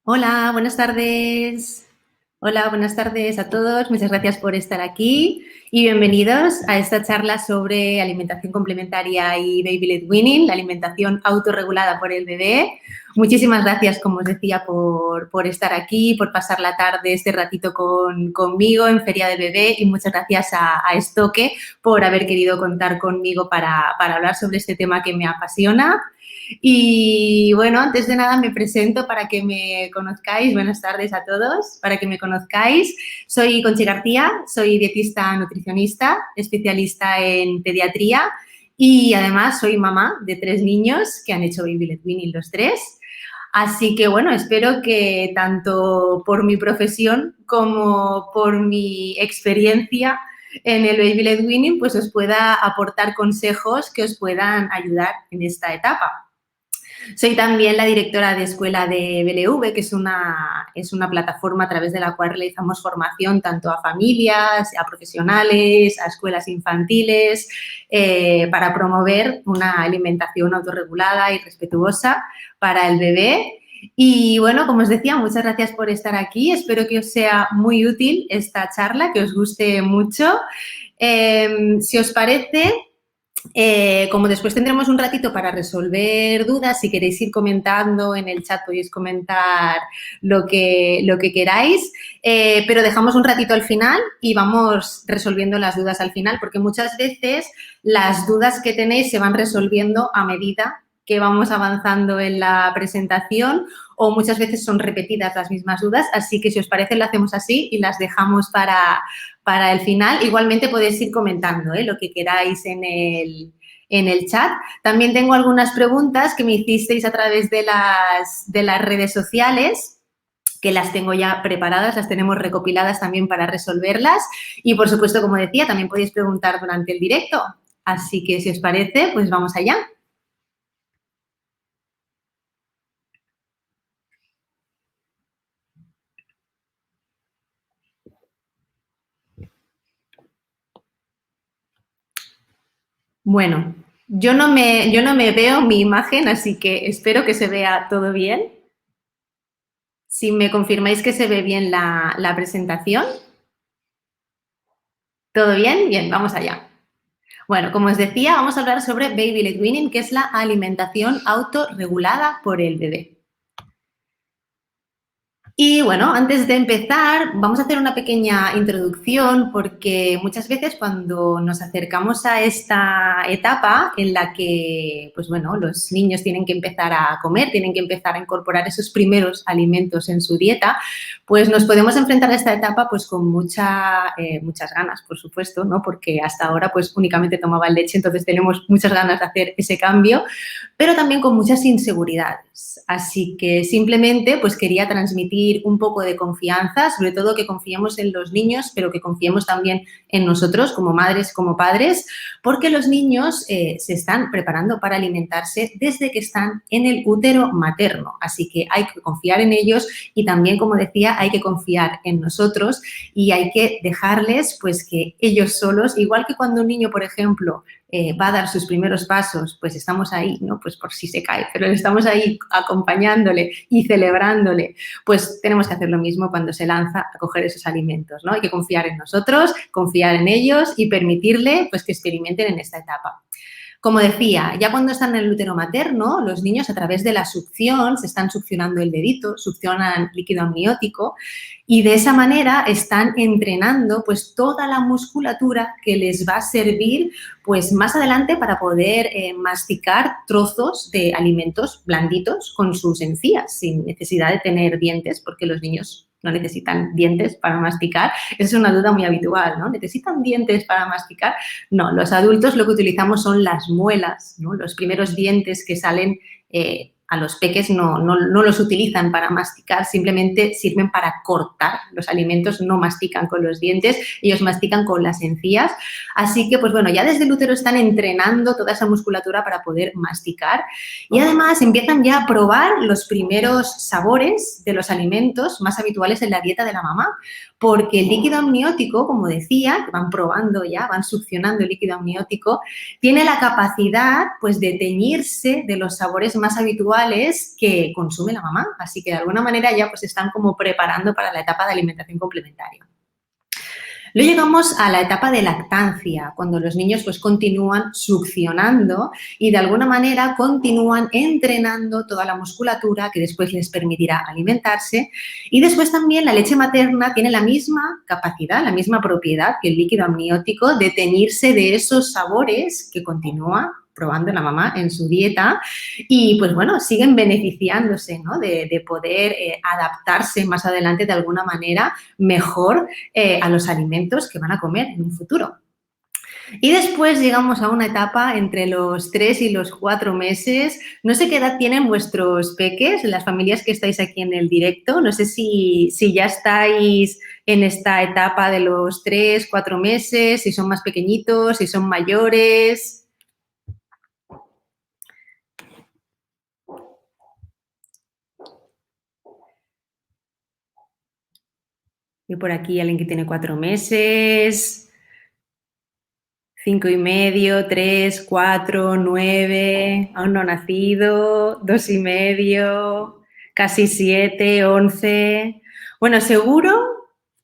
Hola, buenas tardes. Hola, buenas tardes a todos. Muchas gracias por estar aquí y bienvenidos a esta charla sobre alimentación complementaria y baby-led weaning, la alimentación autorregulada por el bebé. Muchísimas gracias, como os decía, por estar aquí, por pasar la tarde, este ratito conmigo en Feria del Bebé, y muchas gracias a Estoque por haber querido contar conmigo para hablar sobre este tema que me apasiona. Y bueno, antes de nada me presento para que me conozcáis. Buenas tardes a todos, para que me conozcáis. Soy Conchi García, soy dietista nutricionista, especialista en pediatría y además soy mamá de 3 niños que han hecho baby-led weaning los 3. Así que bueno, espero que tanto por mi profesión como por mi experiencia en el baby-led weaning pues os pueda aportar consejos que os puedan ayudar en esta etapa. Soy también la directora de Escuela de BLV, que es una plataforma a través de la cual realizamos formación tanto a familias, a profesionales, a escuelas infantiles, para promover una alimentación autorregulada y respetuosa para el bebé. Y bueno, como os decía, muchas gracias por estar aquí. Espero que os sea muy útil esta charla, que os guste mucho. Si os parece, como después tendremos un ratito para resolver dudas, si queréis ir comentando en el chat podéis comentar lo que queráis, pero dejamos un ratito al final y vamos resolviendo las dudas al final, porque muchas veces las dudas que tenéis se van resolviendo a medida que vamos avanzando en la presentación, o muchas veces son repetidas las mismas dudas, así que si os parece lo hacemos así y las dejamos para el final. Igualmente podéis ir comentando lo que queráis en el chat. También tengo algunas preguntas que me hicisteis a través de las redes sociales, que las tengo ya preparadas, las tenemos recopiladas también para resolverlas. Y, por supuesto, como decía, también podéis preguntar durante el directo. Así que, si os parece, pues vamos allá. Bueno, yo no me veo mi imagen, así que espero que se vea todo bien. Si me confirmáis que se ve bien la presentación. ¿Todo bien? Bien, vamos allá. Bueno, como os decía, vamos a hablar sobre baby-led weaning, que es la alimentación autorregulada por el bebé. Y bueno, antes de empezar, vamos a hacer una pequeña introducción, porque muchas veces cuando nos acercamos a esta etapa en la que, pues bueno, los niños tienen que empezar a comer, tienen que empezar a incorporar esos primeros alimentos en su dieta, pues nos podemos enfrentar a esta etapa pues con muchas ganas, por supuesto, ¿no? Porque hasta ahora pues únicamente tomaban leche, entonces tenemos muchas ganas de hacer ese cambio, pero también con muchas inseguridades. Así que simplemente pues quería transmitir un poco de confianza, sobre todo que confiemos en los niños, pero que confiemos también en nosotros como madres, como padres, porque los niños se están preparando para alimentarse desde que están en el útero materno. Así que hay que confiar en ellos y también, como decía, hay que confiar en nosotros y hay que dejarles pues que ellos solos, igual que cuando un niño, por ejemplo, va a dar sus primeros pasos, pues estamos ahí, ¿no? Pues por si se cae, pero estamos ahí acompañándole y celebrándole. Pues tenemos que hacer lo mismo cuando se lanza a coger esos alimentos, ¿no? Hay que confiar en nosotros, confiar en ellos y permitirle pues que experimenten en esta etapa. Como decía, ya cuando están en el útero materno, los niños a través de la succión se están succionando el dedito, succionan líquido amniótico y de esa manera están entrenando pues toda la musculatura que les va a servir pues más adelante para poder masticar trozos de alimentos blanditos con sus encías sin necesidad de tener dientes, porque los niños no necesitan dientes para masticar. Esa es una duda muy habitual, ¿no? ¿Necesitan dientes para masticar? No, los adultos lo que utilizamos son las muelas, ¿no? Los primeros dientes que salen a los peques no los utilizan para masticar, simplemente sirven para cortar los alimentos, no mastican con los dientes, ellos mastican con las encías. Así que, pues bueno, ya desde el útero están entrenando toda esa musculatura para poder masticar y además empiezan ya a probar los primeros sabores de los alimentos más habituales en la dieta de la mamá, porque el líquido amniótico, como decía, que van probando ya, van succionando el líquido amniótico, tiene la capacidad pues de teñirse de los sabores más habituales habituales que consume la mamá. Así que de alguna manera ya pues están como preparando para la etapa de alimentación complementaria. Luego llegamos a la etapa de lactancia, cuando los niños pues continúan succionando y de alguna manera continúan entrenando toda la musculatura que después les permitirá alimentarse. Y después también la leche materna tiene la misma capacidad, la misma propiedad que el líquido amniótico de teñirse de esos sabores que continúa probando la mamá en su dieta y, pues bueno, siguen beneficiándose, ¿no?, de poder adaptarse más adelante de alguna manera mejor a los alimentos que van a comer en un futuro. Y después llegamos a una etapa entre los 3 y los 4 meses. No sé qué edad tienen vuestros peques, las familias que estáis aquí en el directo. No sé si ya estáis en esta etapa de los 3, 4 meses, si son más pequeñitos, si son mayores. Y por aquí alguien que tiene 4 meses, 5 y medio, 3, 4, 9, aún no nacido, 2 y medio, casi 7, 11. Bueno, seguro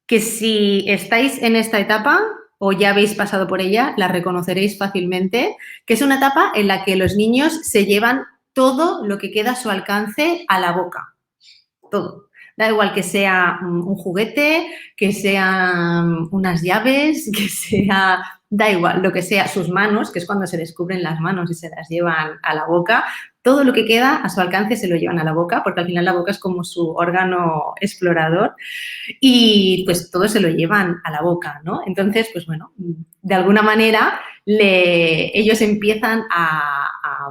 que si estáis en esta etapa o ya habéis pasado por ella, la reconoceréis fácilmente, que es una etapa en la que los niños se llevan todo lo que queda a su alcance a la boca, todo. Da igual que sea un juguete, que sean unas llaves, que sea, da igual, lo que sea, sus manos, que es cuando se descubren las manos y se las llevan a la boca, todo lo que queda a su alcance se lo llevan a la boca, porque al final la boca es como su órgano explorador y pues todo se lo llevan a la boca, ¿no? Entonces, pues bueno, de alguna manera ellos empiezan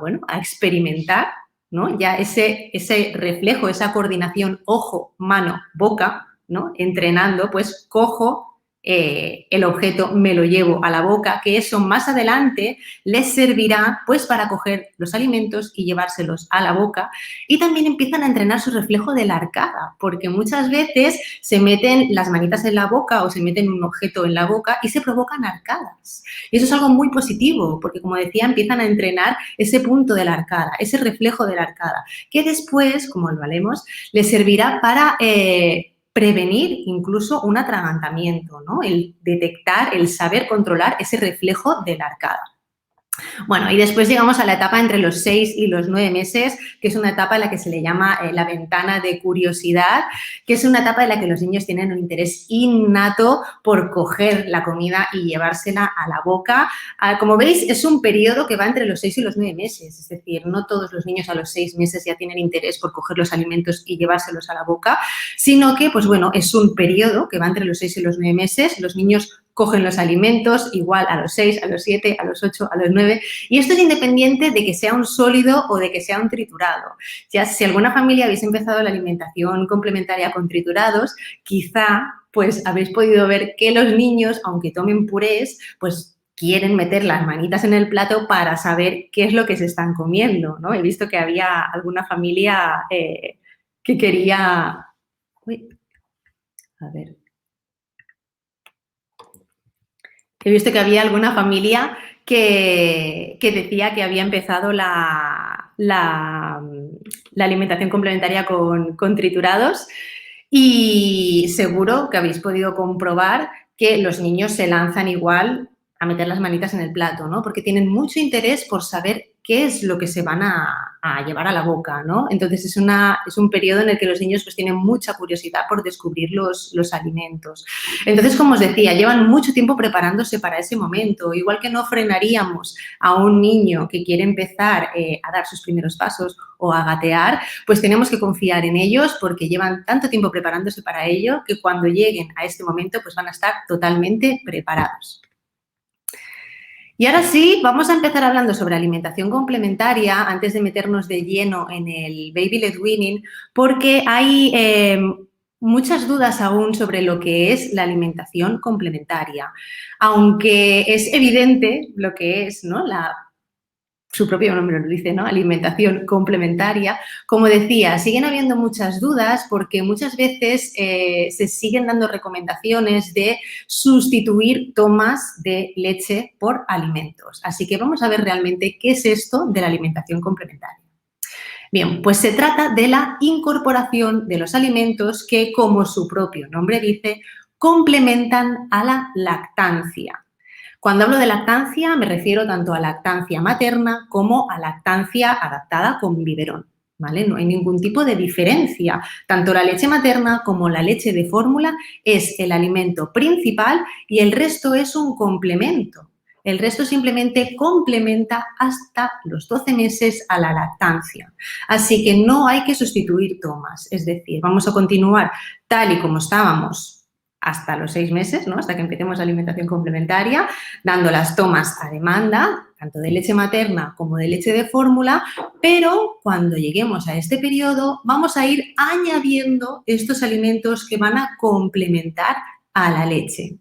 bueno, a experimentar, ¿no? Ya ese reflejo, esa coordinación ojo, mano, boca, ¿no?, entrenando, pues cojo el objeto, me lo llevo a la boca, que eso más adelante les servirá pues para coger los alimentos y llevárselos a la boca. Y también empiezan a entrenar su reflejo de la arcada, porque muchas veces se meten las manitas en la boca o se meten un objeto en la boca y se provocan arcadas. Y eso es algo muy positivo, porque como decía, empiezan a entrenar ese punto de la arcada, ese reflejo de la arcada, que después, como lo haremos, les servirá para prevenir incluso un atragantamiento, ¿no? El detectar, el saber controlar ese reflejo de la arcada. Bueno, y después llegamos a la etapa entre los 6 y los 9 meses, que es una etapa en la que se le llama la ventana de curiosidad, que es una etapa en la que los niños tienen un interés innato por coger la comida y llevársela a la boca. Como veis, es un periodo que va entre los 6 y los 9 meses, es decir, no todos los niños a los 6 meses ya tienen interés por coger los alimentos y llevárselos a la boca, sino que, pues bueno, es un periodo que va entre los 6 y los 9 meses. Los niños cogen los alimentos igual a los 6, a los 7, a los 8, a los 9 y esto es independiente de que sea un sólido o de que sea un triturado. Ya si alguna familia habéis empezado la alimentación complementaria con triturados, quizá pues habéis podido ver que los niños, aunque tomen purés, pues quieren meter las manitas en el plato para saber qué es lo que se están comiendo, ¿no? He visto que había alguna familia que quería... Uy, a ver... He visto que había alguna familia que decía que había empezado la alimentación complementaria con triturados y seguro que habéis podido comprobar que los niños se lanzan igual a meter las manitas en el plato, ¿no? Porque tienen mucho interés por saber qué es lo que se van a llevar a la boca, ¿no? Entonces, es un periodo en el que los niños pues tienen mucha curiosidad por descubrir los alimentos. Entonces, como os decía, llevan mucho tiempo preparándose para ese momento. Igual que no frenaríamos a un niño que quiere empezar a dar sus primeros pasos o a gatear, pues tenemos que confiar en ellos porque llevan tanto tiempo preparándose para ello que cuando lleguen a este momento pues van a estar totalmente preparados. Y ahora sí, vamos a empezar hablando sobre alimentación complementaria antes de meternos de lleno en el Baby-led weaning, porque hay muchas dudas aún sobre lo que es la alimentación complementaria. Aunque es evidente lo que es, ¿no?, su propio nombre lo dice, ¿no?, alimentación complementaria. Como decía, siguen habiendo muchas dudas porque muchas veces se siguen dando recomendaciones de sustituir tomas de leche por alimentos. Así que vamos a ver realmente qué es esto de la alimentación complementaria. Bien, pues se trata de la incorporación de los alimentos que, como su propio nombre dice, complementan a la lactancia. Cuando hablo de lactancia me refiero tanto a lactancia materna como a lactancia adaptada con biberón, ¿vale? No hay ningún tipo de diferencia. Tanto la leche materna como la leche de fórmula es el alimento principal y el resto es un complemento. El resto simplemente complementa hasta los 12 meses a la lactancia. Así que no hay que sustituir tomas. Es decir, vamos a continuar tal y como estábamos hasta los 6 meses, ¿no? Hasta que empecemos la alimentación complementaria, dando las tomas a demanda, tanto de leche materna como de leche de fórmula, pero cuando lleguemos a este periodo vamos a ir añadiendo estos alimentos que van a complementar a la leche.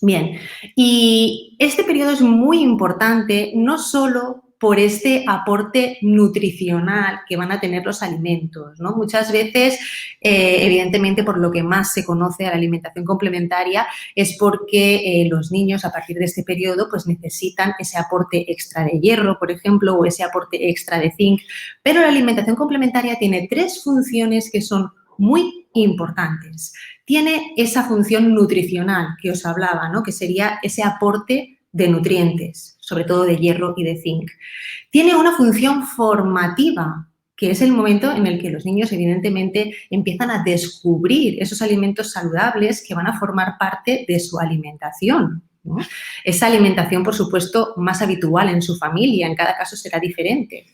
Bien, y este periodo es muy importante no solo por este aporte nutricional que van a tener los alimentos, ¿no? Muchas veces, evidentemente, por lo que más se conoce a la alimentación complementaria es porque los niños a partir de este periodo pues necesitan ese aporte extra de hierro, por ejemplo, o ese aporte extra de zinc, pero la alimentación complementaria tiene 3 funciones que son muy importantes. Tiene esa función nutricional que os hablaba, ¿no? Que sería ese aporte de nutrientes, sobre todo de hierro y de zinc. Tiene una función formativa, que es el momento en el que los niños, evidentemente, empiezan a descubrir esos alimentos saludables que van a formar parte de su alimentación, ¿no? Esa alimentación, por supuesto, más habitual en su familia, en cada caso será diferente.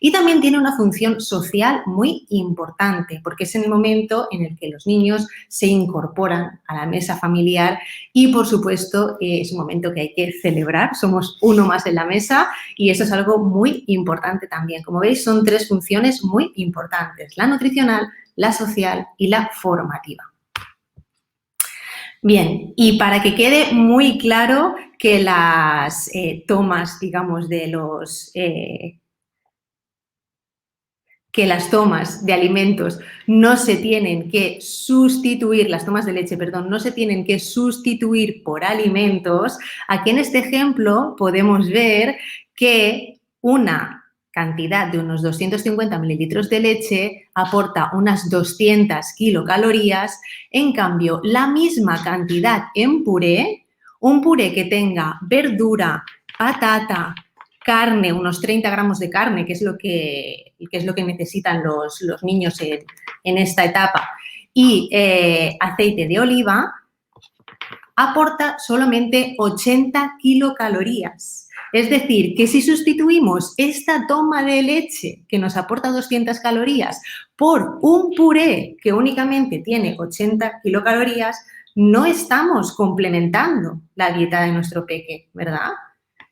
Y también tiene una función social muy importante, porque es en el momento en el que los niños se incorporan a la mesa familiar y, por supuesto, es un momento que hay que celebrar. Somos uno más en la mesa y eso es algo muy importante también. Como veis, son 3 funciones muy importantes: la nutricional, la social y la formativa. Bien, y para que quede muy claro que las tomas, digamos, de los... que las tomas de alimentos no se tienen que sustituir, las tomas de leche, perdón, no se tienen que sustituir por alimentos, aquí en este ejemplo podemos ver que una cantidad de unos 250 mililitros de leche aporta unas 200 kilocalorías, en cambio la misma cantidad en puré, un puré que tenga verdura, patata, carne, unos 30 gramos de carne, que es lo que necesitan los niños en esta etapa, y aceite de oliva, aporta solamente 80 kilocalorías. Es decir, que si sustituimos esta toma de leche que nos aporta 200 calorías por un puré que únicamente tiene 80 kilocalorías, no estamos complementando la dieta de nuestro peque, ¿verdad?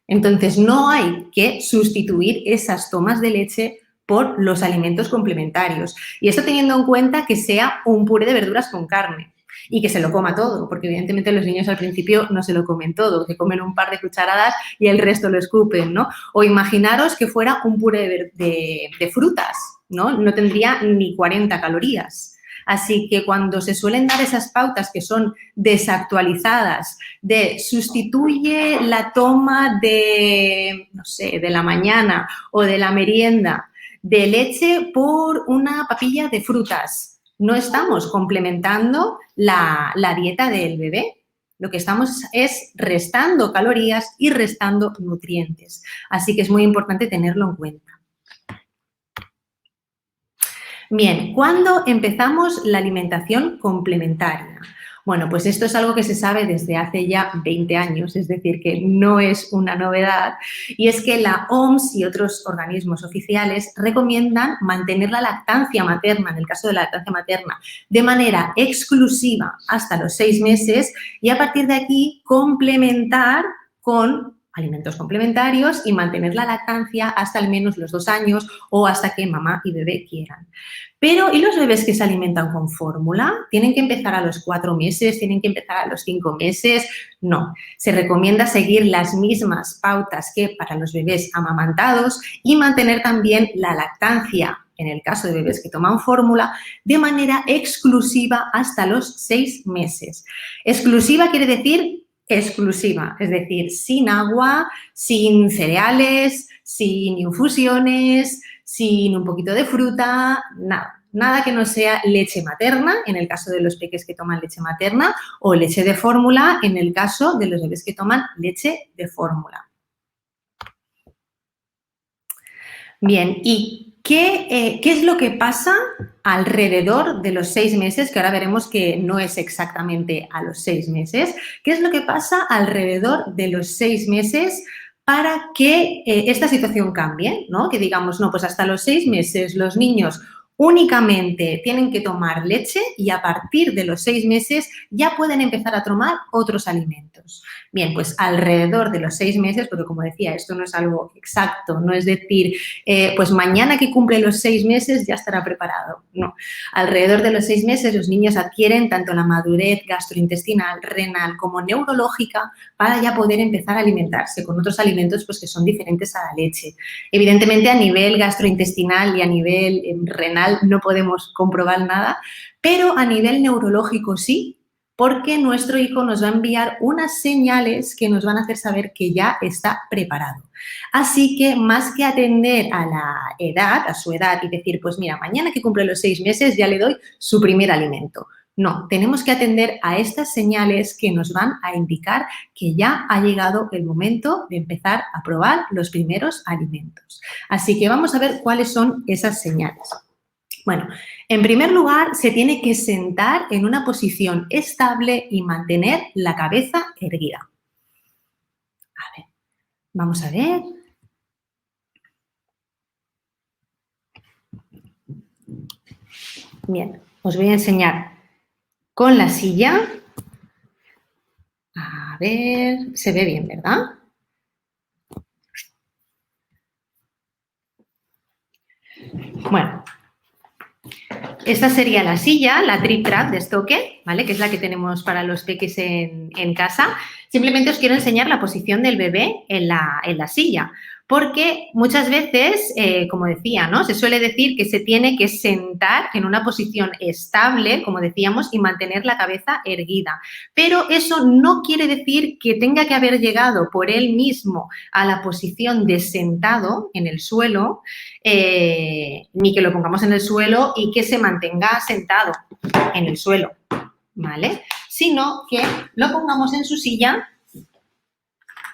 Entonces, no hay que sustituir esas tomas de leche por los alimentos complementarios. Y esto teniendo en cuenta que sea un puré de verduras con carne y que se lo coma todo, porque evidentemente los niños al principio no se lo comen todo, que comen un par de cucharadas y el resto lo escupen, ¿no? O imaginaros que fuera un puré de frutas, ¿no? No tendría ni 40 calorías. Así que cuando se suelen dar esas pautas que son desactualizadas, de sustituye la toma de, no sé, de la mañana o de la merienda de leche por una papilla de frutas, no estamos complementando la dieta del bebé. Lo que estamos es restando calorías y restando nutrientes. Así que es muy importante tenerlo en cuenta. Bien, ¿cuándo empezamos la alimentación complementaria? Bueno, pues esto es algo que se sabe desde hace ya 20 años, es decir, que no es una novedad, y es que la OMS y otros organismos oficiales recomiendan mantener la lactancia materna, en el caso de la lactancia materna, de manera exclusiva hasta los 6 meses y a partir de aquí complementar con alimentos complementarios y mantener la lactancia hasta al menos los 2 años o hasta que mamá y bebé quieran. Pero, ¿y los bebés que se alimentan con fórmula? ¿Tienen que empezar a los 4 meses? ¿Tienen que empezar a los 5 meses? No. Se recomienda seguir las mismas pautas que para los bebés amamantados y mantener también la lactancia, en el caso de bebés que toman fórmula, de manera exclusiva hasta los 6 meses. Exclusiva quiere decir exclusiva, es decir, sin agua, sin cereales, sin infusiones, sin un poquito de fruta, nada que no sea leche materna, en el caso de los peques que toman leche materna, o leche de fórmula, en el caso de los bebés que toman leche de fórmula. Bien, ¿y qué es lo que pasa alrededor de los 6 meses? Que ahora veremos que no es exactamente a los 6 meses. ¿Qué es lo que pasa alrededor de los 6 meses para que esta situación cambie, ¿no? Que digamos, no, pues hasta los 6 meses los niños únicamente tienen que tomar leche y a partir de los 6 meses ya pueden empezar a tomar otros alimentos. Bien, pues alrededor de los 6 meses, porque como decía, esto no es algo exacto, no es decir, pues mañana que cumple los 6 meses ya estará preparado. No, alrededor de los 6 meses los niños adquieren tanto la madurez gastrointestinal, renal como neurológica para ya poder empezar a alimentarse con otros alimentos pues, que son diferentes a la leche. Evidentemente a nivel gastrointestinal y a nivel renal no podemos comprobar nada, pero a nivel neurológico sí, porque nuestro hijo nos va a enviar unas señales que nos van a hacer saber que ya está preparado. Así que más que atender a la edad, a su edad y decir, pues mira, mañana que cumple los 6 meses ya le doy su primer alimento. No, tenemos que atender a estas señales que nos van a indicar que ya ha llegado el momento de empezar a probar los primeros alimentos. Así que vamos a ver cuáles son esas señales. Bueno, en primer lugar, se tiene que sentar en una posición estable y mantener la cabeza erguida. A ver, vamos a ver. Bien, os voy a enseñar con la silla. A ver, se ve bien, ¿verdad? Bueno, esta sería la silla, la Trip Trap de Stokke, ¿vale? Que es la que tenemos para los peques en casa. Simplemente os quiero enseñar la posición del bebé en la silla, porque muchas veces, como decía, ¿no? Se suele decir que se tiene que sentar en una posición estable, como decíamos, y mantener la cabeza erguida. Pero eso no quiere decir que tenga que haber llegado por él mismo a la posición de sentado en el suelo, ni que lo pongamos en el suelo y que se mantenga sentado en el suelo, ¿vale? Sino que lo pongamos en su silla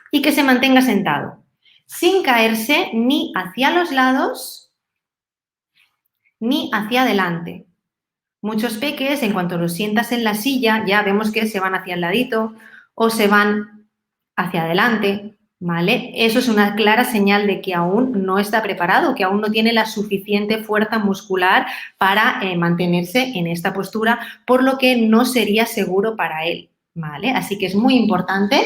y que se mantenga sentado, sin caerse ni hacia los lados ni hacia adelante. Muchos peques, en cuanto los sientas en la silla, ya vemos que se van hacia el ladito o se van hacia adelante, ¿vale? Eso es una clara señal de que aún no está preparado, que aún no tiene la suficiente fuerza muscular para mantenerse en esta postura, por lo que no sería seguro para él, ¿vale? Así que es muy importante,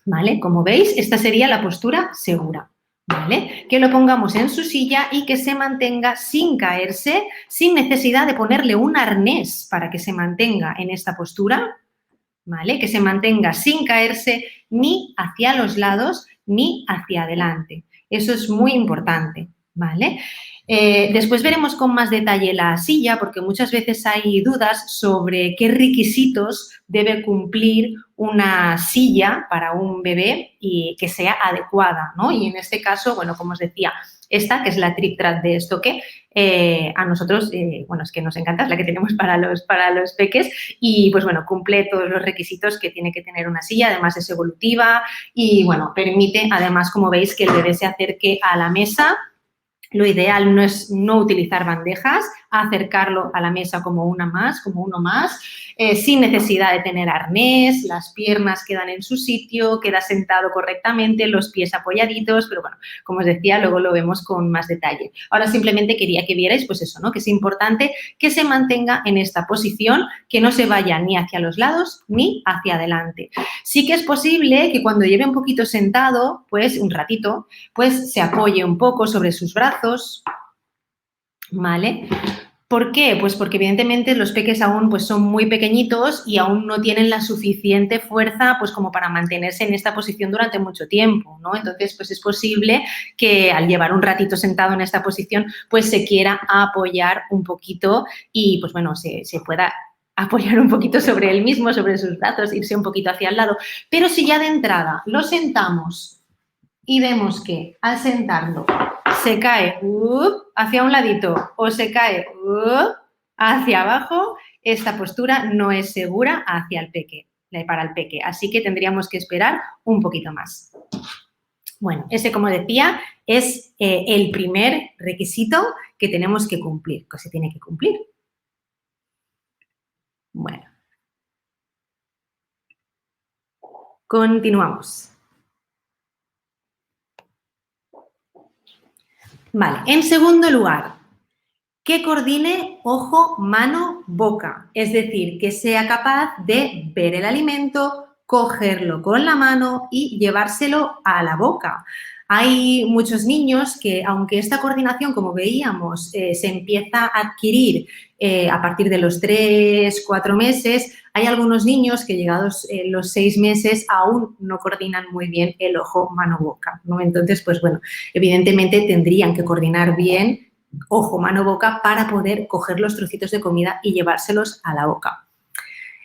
¿vale? Como veis, esta sería la postura segura, ¿vale? Que lo pongamos en su silla y que se mantenga sin caerse, sin necesidad de ponerle un arnés para que se mantenga en esta postura, ¿vale? Que se mantenga sin caerse ni hacia los lados ni hacia adelante. Eso es muy importante, ¿vale? Después veremos con más detalle la silla, porque muchas veces hay dudas sobre qué requisitos debe cumplir una silla para un bebé y que sea adecuada, ¿no? Y en este caso, bueno, como os decía, esta, que es la Trip Trap de Stokke, a nosotros, bueno, es que nos encanta, es la que tenemos para los peques y, pues bueno, cumple todos los requisitos que tiene que tener una silla, además es evolutiva y, bueno, permite, además, como veis, que el bebé se acerque a la mesa. Lo ideal no es no utilizar bandejas, acercarlo a la mesa como uno más, sin necesidad de tener arnés, las piernas quedan en su sitio, queda sentado correctamente, los pies apoyaditos, pero bueno, como os decía, luego lo vemos con más detalle. Ahora simplemente quería que vierais, pues eso, ¿no? Que es importante que se mantenga en esta posición, que no se vaya ni hacia los lados ni hacia adelante. Sí que es posible que cuando lleve un poquito sentado, pues un ratito, pues se apoye un poco sobre sus brazos, ¿vale? ¿Por qué? Pues porque evidentemente los peques aún pues son muy pequeñitos y aún no tienen la suficiente fuerza pues como para mantenerse en esta posición durante mucho tiempo, ¿no? Entonces pues es posible que al llevar un ratito sentado en esta posición pues se quiera apoyar un poquito y pues bueno, se pueda apoyar un poquito sobre él mismo, sobre sus brazos, irse un poquito hacia el lado. Pero si ya de entrada lo sentamos y vemos que al sentarlo se cae hacia un ladito o se cae hacia abajo, esta postura no es segura hacia el peque, para el peque. Así que tendríamos que esperar un poquito más. Bueno, ese, como decía, es el primer requisito que tenemos que cumplir, que se tiene que cumplir. Bueno. Continuamos. Vale, en segundo lugar, que coordine ojo, mano, boca. Es decir, que sea capaz de ver el alimento, cogerlo con la mano y llevárselo a la boca. Hay muchos niños que, aunque esta coordinación, como veíamos, se empieza a adquirir a partir de los 3, 4 meses, hay algunos niños que llegados los 6 meses aún no coordinan muy bien el ojo, mano, boca, ¿no? Entonces, pues bueno, evidentemente tendrían que coordinar bien ojo, mano, boca para poder coger los trocitos de comida y llevárselos a la boca.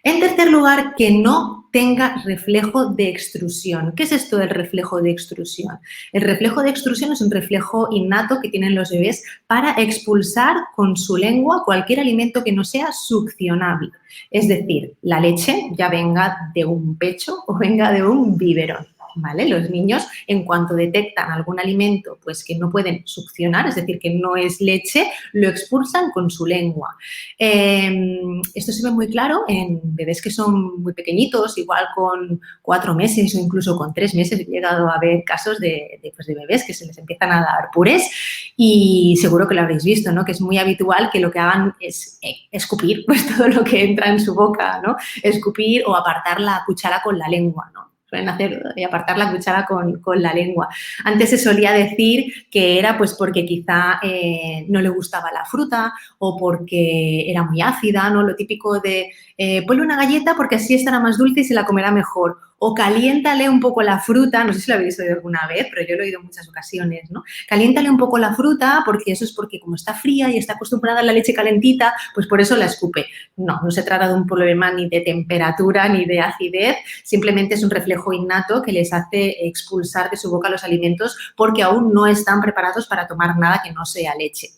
En tercer lugar, que no tenga reflejo de extrusión. ¿Qué es esto del reflejo de extrusión? El reflejo de extrusión es un reflejo innato que tienen los bebés para expulsar con su lengua cualquier alimento que no sea succionable. Es decir, la leche, ya venga de un pecho o venga de un biberón. ¿Vale? Los niños, en cuanto detectan algún alimento pues, que no pueden succionar, es decir, que no es leche, lo expulsan con su lengua. Esto se ve muy claro en bebés que son muy pequeñitos, igual con 4 meses o incluso con 3 meses. He llegado a ver casos de bebés que se les empiezan a dar purés y seguro que lo habréis visto, ¿no? Que es muy habitual que lo que hagan es escupir pues, todo lo que entra en su boca, ¿no? Escupir o apartar la cuchara con la lengua, ¿no? Suelen hacer y apartar la cuchara con la lengua. Antes se solía decir que era pues porque quizá no le gustaba la fruta o porque era muy ácida, ¿no? Lo típico de ponle una galleta porque así estará más dulce y se la comerá mejor. O caliéntale un poco la fruta, no sé si lo habéis oído alguna vez, pero yo lo he oído en muchas ocasiones, ¿no? Caliéntale un poco la fruta porque eso es porque como está fría y está acostumbrada a la leche calentita, pues por eso la escupe. No, no se trata de un problema ni de temperatura ni de acidez, simplemente es un reflejo innato que les hace expulsar de su boca los alimentos porque aún no están preparados para tomar nada que no sea leche.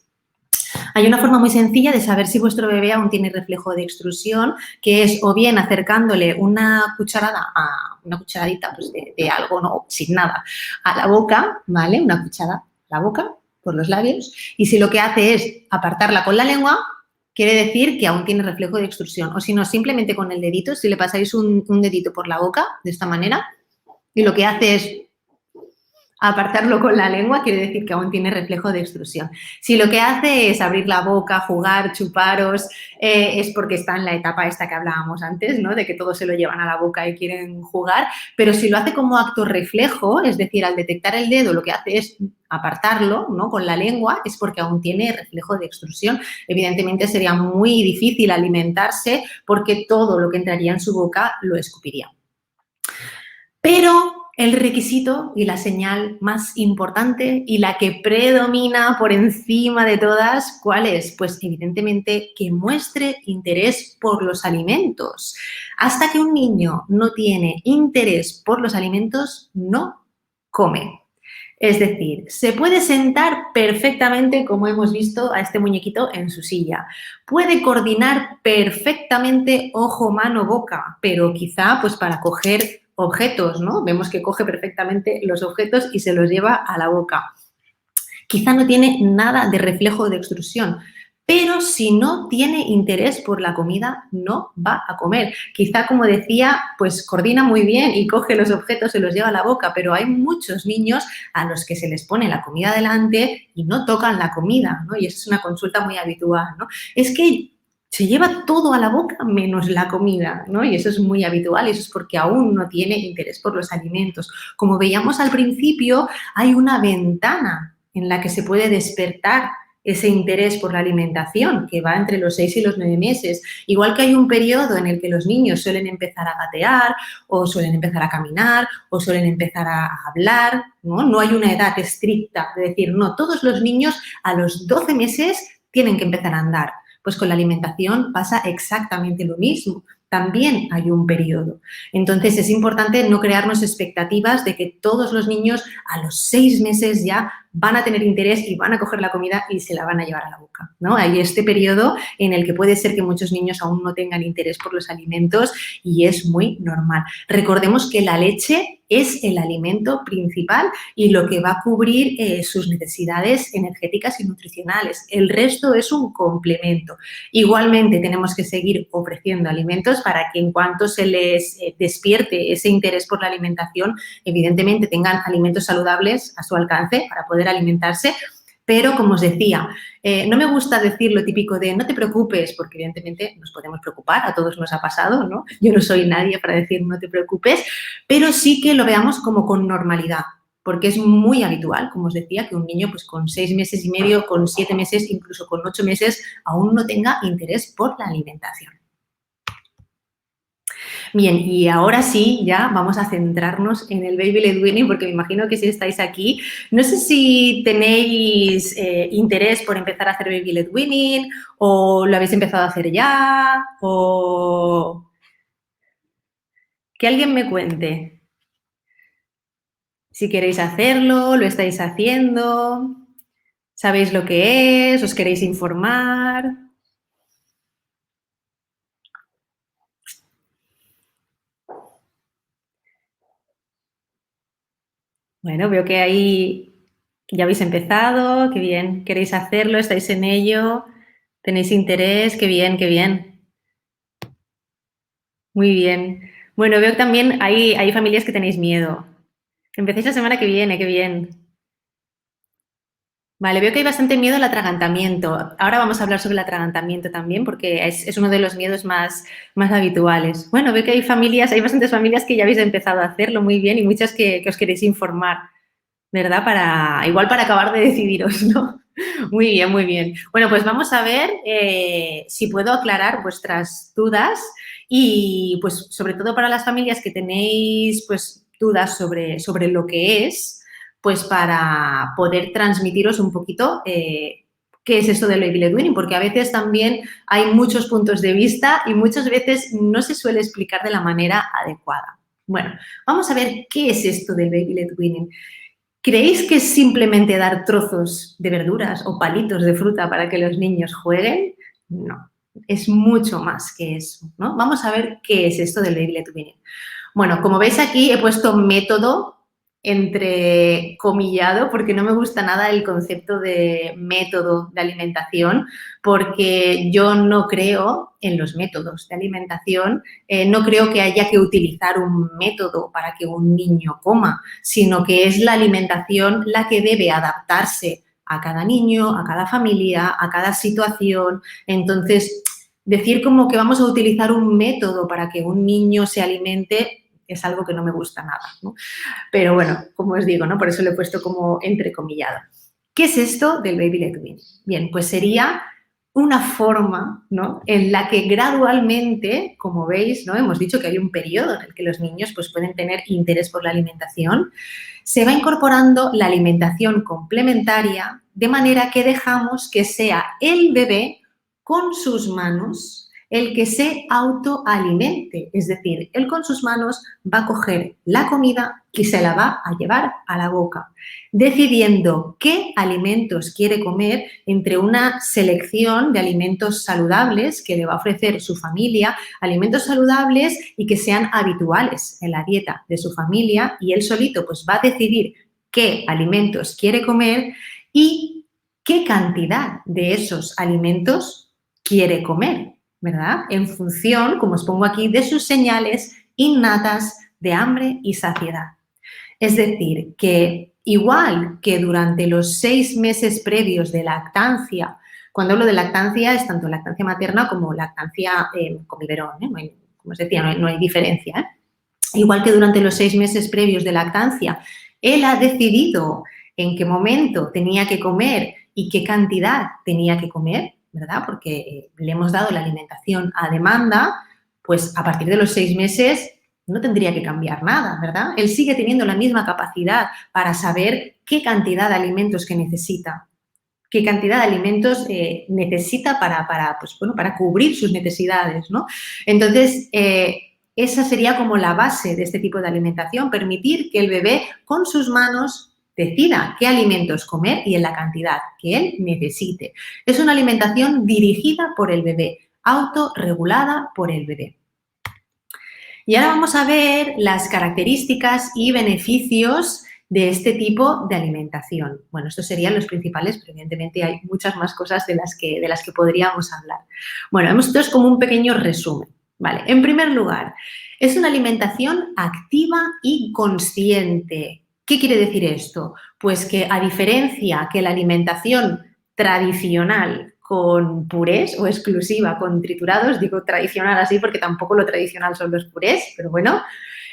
Hay una forma muy sencilla de saber si vuestro bebé aún tiene reflejo de extrusión, que es o bien acercándole una cucharadita pues de algo, no, sin nada, a la boca, ¿vale? Una cucharada a la boca, por los labios, y si lo que hace es apartarla con la lengua, quiere decir que aún tiene reflejo de extrusión. O si no, simplemente con el dedito, si le pasáis un dedito por la boca, de esta manera, y lo que hace es apartarlo con la lengua, quiere decir que aún tiene reflejo de extrusión. Si lo que hace es abrir la boca, jugar, chuparos, es porque está en la etapa esta que hablábamos antes, ¿no? De que todos se lo llevan a la boca y quieren jugar, pero si lo hace como acto reflejo, es decir, al detectar el dedo lo que hace es apartarlo, ¿no? Con la lengua, es porque aún tiene reflejo de extrusión. Evidentemente sería muy difícil alimentarse porque todo lo que entraría en su boca lo escupiría. Pero el requisito y la señal más importante y la que predomina por encima de todas, ¿cuál es? Pues evidentemente que muestre interés por los alimentos. Hasta que un niño no tiene interés por los alimentos, no come. Es decir, se puede sentar perfectamente, como hemos visto a este muñequito, en su silla. Puede coordinar perfectamente ojo, mano, boca, pero quizá pues para coger objetos, ¿no? Vemos que coge perfectamente los objetos y se los lleva a la boca. Quizá no tiene nada de reflejo de extrusión, pero si no tiene interés por la comida, no va a comer. Quizá, como decía, pues coordina muy bien y coge los objetos, se los lleva a la boca, pero hay muchos niños a los que se les pone la comida delante y no tocan la comida, ¿no? Y eso es una consulta muy habitual, ¿no? Es que se lleva todo a la boca menos la comida, ¿no? Y eso es muy habitual y eso es porque aún no tiene interés por los alimentos. Como veíamos al principio, hay una ventana en la que se puede despertar ese interés por la alimentación, que va entre los 6 y los 9 meses. Igual que hay un periodo en el que los niños suelen empezar a gatear o suelen empezar a caminar o suelen empezar a hablar, ¿no? No hay una edad estricta de decir, no, todos los niños a los 12 meses tienen que empezar a andar. Pues con la alimentación pasa exactamente lo mismo. También hay un periodo. Entonces, es importante no crearnos expectativas de que todos los niños a los 6 meses ya van a tener interés y van a coger la comida y se la van a llevar a la boca, ¿no? Hay este periodo en el que puede ser que muchos niños aún no tengan interés por los alimentos y es muy normal. Recordemos que la leche es el alimento principal y lo que va a cubrir sus necesidades energéticas y nutricionales. El resto es un complemento. Igualmente tenemos que seguir ofreciendo alimentos para que en cuanto se les despierte ese interés por la alimentación, evidentemente tengan alimentos saludables a su alcance para poder alimentarse. Pero, como os decía, no me gusta decir lo típico de no te preocupes, porque evidentemente nos podemos preocupar, a todos nos ha pasado, ¿no? Yo no soy nadie para decir no te preocupes, pero sí que lo veamos como con normalidad, porque es muy habitual, como os decía, que un niño pues con 6 meses y medio, con 7 meses, incluso con 8 meses, aún no tenga interés por la alimentación. Bien, y ahora sí, ya vamos a centrarnos en el Baby Led Weaning, porque me imagino que si estáis aquí, no sé si tenéis interés por empezar a hacer Baby Led Weaning, o lo habéis empezado a hacer ya, o que alguien me cuente si queréis hacerlo, lo estáis haciendo, sabéis lo que es, os queréis informar. Bueno, veo que ahí ya habéis empezado, qué bien, queréis hacerlo, estáis en ello, tenéis interés, qué bien, qué bien. Muy bien. Bueno, veo que también hay familias que tenéis miedo. Empecéis la semana que viene, qué bien. Vale, veo que hay bastante miedo al atragantamiento. Ahora vamos a hablar sobre el atragantamiento también, porque es uno de los miedos más habituales. Bueno, veo que hay bastantes familias que ya habéis empezado a hacerlo muy bien y muchas que os queréis informar, ¿verdad? Igual para acabar de decidiros, ¿no? Muy bien, muy bien. Bueno, pues vamos a ver si puedo aclarar vuestras dudas y, pues, sobre todo para las familias que tenéis, pues, dudas sobre lo que es, pues, para poder transmitiros un poquito qué es esto del Baby Led Weaning, porque a veces también hay muchos puntos de vista y muchas veces no se suele explicar de la manera adecuada. Bueno, vamos a ver qué es esto del Baby Led Weaning. ¿Creéis que es simplemente dar trozos de verduras o palitos de fruta para que los niños jueguen? No, es mucho más que eso, ¿no? Vamos a ver qué es esto del Baby Led Weaning. Bueno, como veis aquí he puesto método entrecomillado porque no me gusta nada el concepto de método de alimentación porque yo no creo en los métodos de alimentación, no creo que haya que utilizar un método para que un niño coma, sino que es la alimentación la que debe adaptarse a cada niño, a cada familia, a cada situación. Entonces, decir como que vamos a utilizar un método para que un niño se alimente es algo que no me gusta nada, ¿no? Pero bueno, como os digo, ¿no? Por eso lo he puesto como entrecomillado. ¿Qué es esto del Baby Led Weaning? Bien, pues sería una forma, ¿no?, en la que gradualmente, como veis, ¿no?, hemos dicho que hay un periodo en el que los niños pues, pueden tener interés por la alimentación, se va incorporando la alimentación complementaria de manera que dejamos que sea el bebé con sus manos el que se autoalimente, es decir, él con sus manos va a coger la comida y se la va a llevar a la boca, decidiendo qué alimentos quiere comer entre una selección de alimentos saludables que le va a ofrecer su familia, alimentos saludables y que sean habituales en la dieta de su familia, y él solito pues va a decidir qué alimentos quiere comer y qué cantidad de esos alimentos quiere comer, ¿verdad? En función, como os pongo aquí, de sus señales innatas de hambre y saciedad. Es decir, que igual que durante los 6 meses previos de lactancia, cuando hablo de lactancia es tanto lactancia materna como lactancia con biberón, ¿eh? Como os decía, no hay diferencia, ¿eh? Igual que durante los 6 meses previos de lactancia, él ha decidido en qué momento tenía que comer y qué cantidad tenía que comer, ¿verdad? Porque le hemos dado la alimentación a demanda, pues a partir de los 6 meses no tendría que cambiar nada, ¿verdad? Él sigue teniendo la misma capacidad para saber qué cantidad de alimentos que necesita, qué cantidad de alimentos necesita para cubrir sus necesidades, ¿no? Entonces, esa sería como la base de este tipo de alimentación, permitir que el bebé con sus manos decida qué alimentos comer y en la cantidad que él necesite. Es una alimentación dirigida por el bebé, autorregulada por el bebé. Y ahora vamos a ver las características y beneficios de este tipo de alimentación. Bueno, estos serían los principales, pero evidentemente hay muchas más cosas de las que podríamos hablar. Bueno, esto es como un pequeño resumen. Vale, en primer lugar, es una alimentación activa y consciente. ¿Qué quiere decir esto? Pues que a diferencia que la alimentación tradicional con purés o exclusiva con triturados, digo tradicional así porque tampoco lo tradicional son los purés, pero bueno,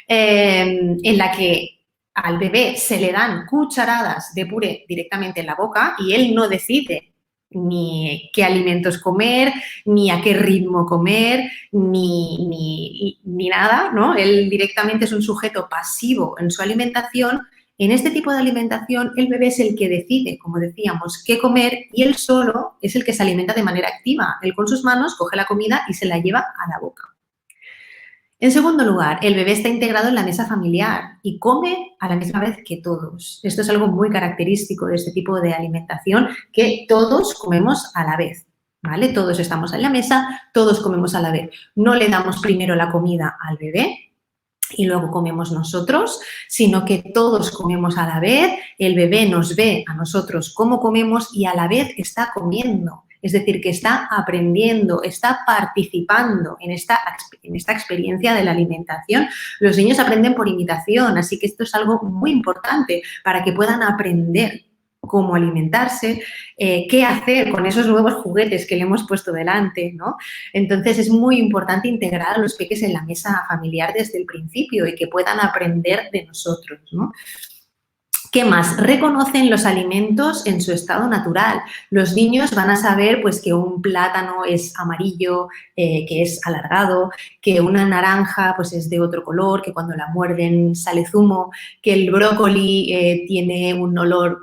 en la que al bebé se le dan cucharadas de puré directamente en la boca y él no decide ni qué alimentos comer, ni a qué ritmo comer, ni nada, ¿no? Él directamente es un sujeto pasivo en su alimentación. En este tipo de alimentación, el bebé es el que decide, como decíamos, qué comer y él solo es el que se alimenta de manera activa. Él con sus manos coge la comida y se la lleva a la boca. En segundo lugar, el bebé está integrado en la mesa familiar y come a la misma vez que todos. Esto es algo muy característico de este tipo de alimentación, que todos comemos a la vez, ¿vale? Todos estamos en la mesa, todos comemos a la vez. No le damos primero la comida al bebé y luego comemos nosotros, sino que todos comemos a la vez, el bebé nos ve a nosotros cómo comemos y a la vez está comiendo. Es decir, que está aprendiendo, está participando en esta experiencia de la alimentación. Los niños aprenden por imitación, así que esto es algo muy importante para que puedan aprender cómo alimentarse, qué hacer con esos nuevos juguetes que le hemos puesto delante, ¿no? Entonces, es muy importante integrar a los peques en la mesa familiar desde el principio y que puedan aprender de nosotros, ¿no? ¿Qué más? Reconocen los alimentos en su estado natural. Los niños van a saber pues, que un plátano es amarillo, que es alargado, que una naranja pues, es de otro color, que cuando la muerden sale zumo, que el brócoli tiene un olor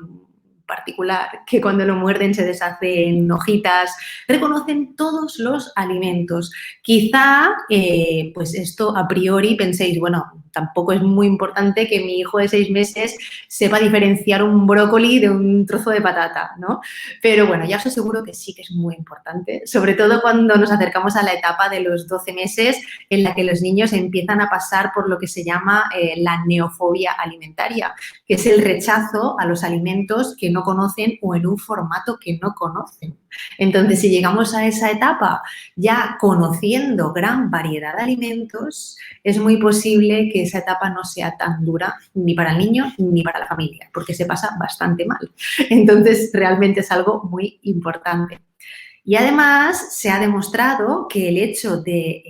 particular, que cuando lo muerden se deshace en hojitas. Reconocen todos los alimentos. Quizá, pues esto a priori penséis, bueno, tampoco es muy importante que mi hijo de 6 meses sepa diferenciar un brócoli de un trozo de patata, ¿no? Pero bueno, ya os aseguro que sí que es muy importante, sobre todo cuando nos acercamos a la etapa de los 12 meses en la que los niños empiezan a pasar por lo que se llama la neofobia alimentaria, que es el rechazo a los alimentos que no conocen o en un formato que no conocen. Entonces, si llegamos a esa etapa ya conociendo gran variedad de alimentos, es muy posible que esa etapa no sea tan dura ni para el niño ni para la familia, porque se pasa bastante mal. Entonces, realmente es algo muy importante. Y además, se ha demostrado que el hecho de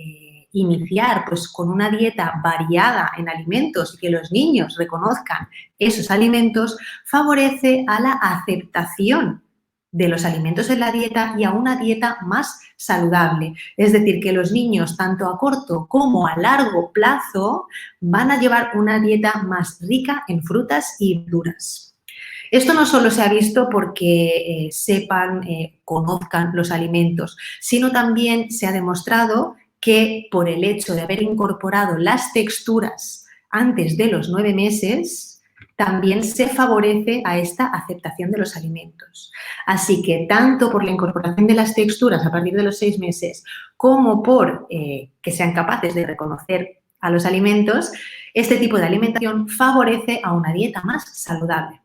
iniciar pues, con una dieta variada en alimentos y que los niños reconozcan esos alimentos favorece a la aceptación de los alimentos en la dieta y a una dieta más saludable. Es decir, que los niños, tanto a corto como a largo plazo, van a llevar una dieta más rica en frutas y verduras. Esto no solo se ha visto porque conozcan los alimentos, sino también se ha demostrado que por el hecho de haber incorporado las texturas antes de los 9 meses, también se favorece a esta aceptación de los alimentos. Así que tanto por la incorporación de las texturas a partir de los 6 meses como por que sean capaces de reconocer a los alimentos, este tipo de alimentación favorece a una dieta más saludable.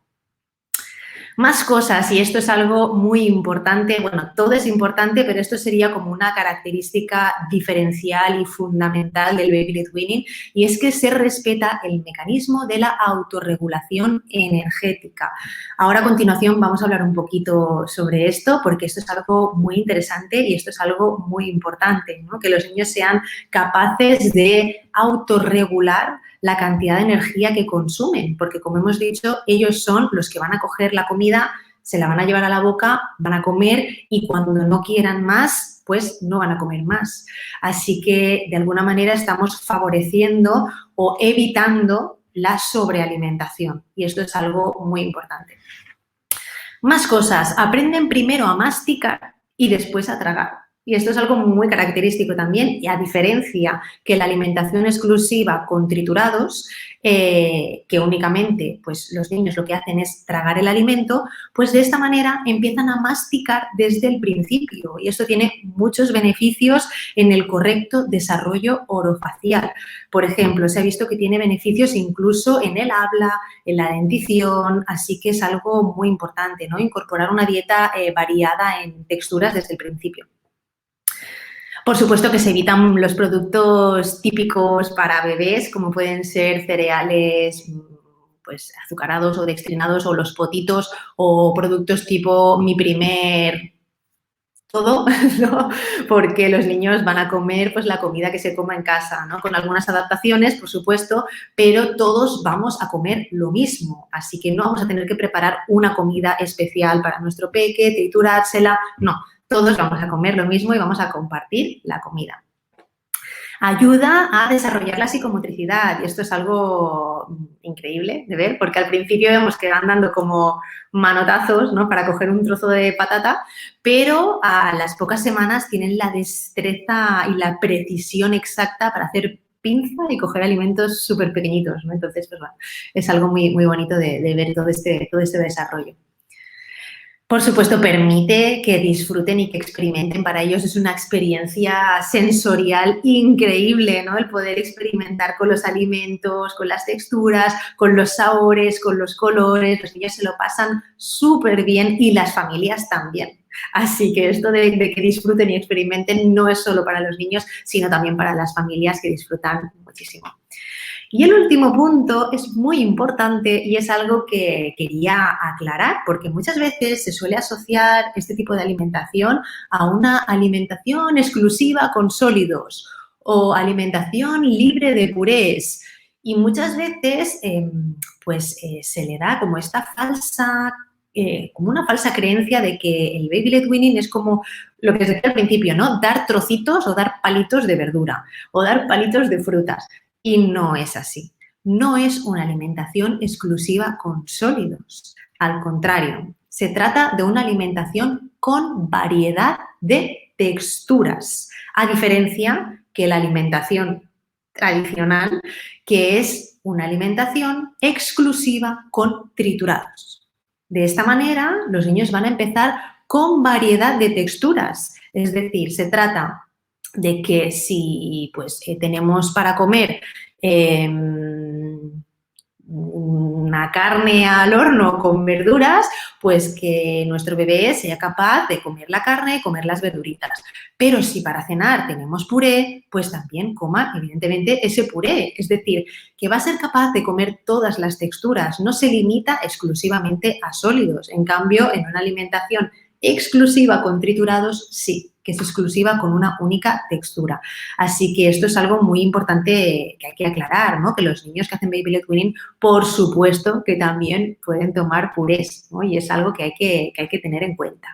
Más cosas, y esto es algo muy importante, bueno, todo es importante, pero esto sería como una característica diferencial y fundamental del Baby Led Weaning, y es que se respeta el mecanismo de la autorregulación energética. Ahora a continuación vamos a hablar un poquito sobre esto, porque esto es algo muy interesante y esto es algo muy importante, ¿no? Que los niños sean capaces de autorregular la cantidad de energía que consumen, porque como hemos dicho, ellos son los que van a coger la comida, se la van a llevar a la boca, van a comer y cuando no quieran más, pues no van a comer más. Así que de alguna manera estamos favoreciendo o evitando la sobrealimentación y esto es algo muy importante. Más cosas, aprenden primero a masticar y después a tragar. Y esto es algo muy característico también, y a diferencia que la alimentación exclusiva con triturados, que únicamente pues, los niños lo que hacen es tragar el alimento, pues de esta manera empiezan a masticar desde el principio y esto tiene muchos beneficios en el correcto desarrollo orofacial. Por ejemplo, se ha visto que tiene beneficios incluso en el habla, en la dentición, así que es algo muy importante, ¿no? Incorporar una dieta variada en texturas desde el principio. Por supuesto que se evitan los productos típicos para bebés, como pueden ser cereales pues, azucarados o dextrinados o los potitos o productos tipo Mi Primer todo, ¿no? Porque los niños van a comer pues, la comida que se coma en casa, ¿no? Con algunas adaptaciones, por supuesto, pero todos vamos a comer lo mismo, así que no vamos a tener que preparar una comida especial para nuestro peque, triturársela, no, todos vamos a comer lo mismo y vamos a compartir la comida. Ayuda a desarrollar la psicomotricidad y esto es algo increíble de ver porque al principio vemos que van dando como manotazos, ¿no? Para coger un trozo de patata, pero a las pocas semanas tienen la destreza y la precisión exacta para hacer pinza y coger alimentos súper pequeñitos, ¿no? Entonces, pues bueno, es algo muy, muy bonito de ver todo este desarrollo. Por supuesto, permite que disfruten y que experimenten. Para ellos es una experiencia sensorial increíble, ¿no? El poder experimentar con los alimentos, con las texturas, con los sabores, con los colores. Los niños se lo pasan súper bien y las familias también. Así que esto de que disfruten y experimenten no es solo para los niños, sino también para las familias que disfrutan muchísimo. Y el último punto es muy importante y es algo que quería aclarar, porque muchas veces se suele asociar este tipo de alimentación a una alimentación exclusiva con sólidos o alimentación libre de purés. Y muchas veces se le da como esta falsa, como una falsa creencia de que el baby led weaning es como lo que se decía al principio, ¿no? Dar trocitos o dar palitos de verdura o dar palitos de frutas. Y no es así. No es una alimentación exclusiva con sólidos. Al contrario, se trata de una alimentación con variedad de texturas, a diferencia que la alimentación tradicional, que es una alimentación exclusiva con triturados. De esta manera, los niños van a empezar con variedad de texturas. Es decir, se trata de que si tenemos para comer una carne al horno con verduras, pues que nuestro bebé sea capaz de comer la carne y comer las verduritas. Pero si para cenar tenemos puré, pues también coma, evidentemente, ese puré. Es decir, que va a ser capaz de comer todas las texturas, no se limita exclusivamente a sólidos. En cambio, en una alimentación exclusiva con triturados, sí, que es exclusiva con una única textura. Así que esto es algo muy importante que hay que aclarar, ¿no? Que los niños que hacen baby led weaning, por supuesto que también pueden tomar purés, ¿no? Y es algo que hay que tener en cuenta.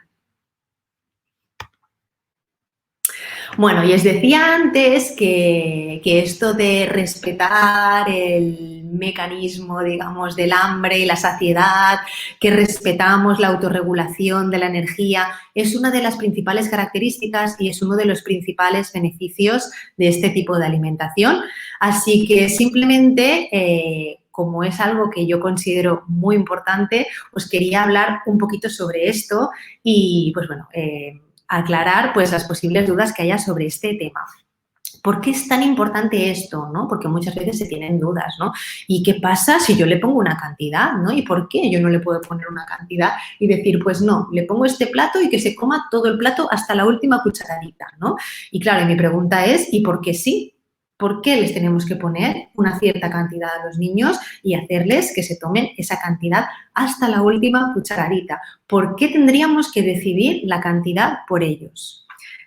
Bueno, y os decía antes que esto de respetar el mecanismo, digamos, del hambre y la saciedad, que respetamos la autorregulación de la energía, es una de las principales características y es uno de los principales beneficios de este tipo de alimentación. Así que simplemente, como es algo que yo considero muy importante, os quería hablar un poquito sobre esto y, pues bueno, aclarar pues, las posibles dudas que haya sobre este tema. ¿Por qué es tan importante esto? ¿No? Porque muchas veces se tienen dudas, ¿no? ¿Y qué pasa si yo le pongo una cantidad? ¿No? ¿Y por qué yo no le puedo poner una cantidad y decir, pues no, le pongo este plato y que se coma todo el plato hasta la última cucharadita, ¿no? Y claro, mi pregunta es, ¿y por qué sí? ¿Por qué les tenemos que poner una cierta cantidad a los niños y hacerles que se tomen esa cantidad hasta la última cucharadita? ¿Por qué tendríamos que decidir la cantidad por ellos?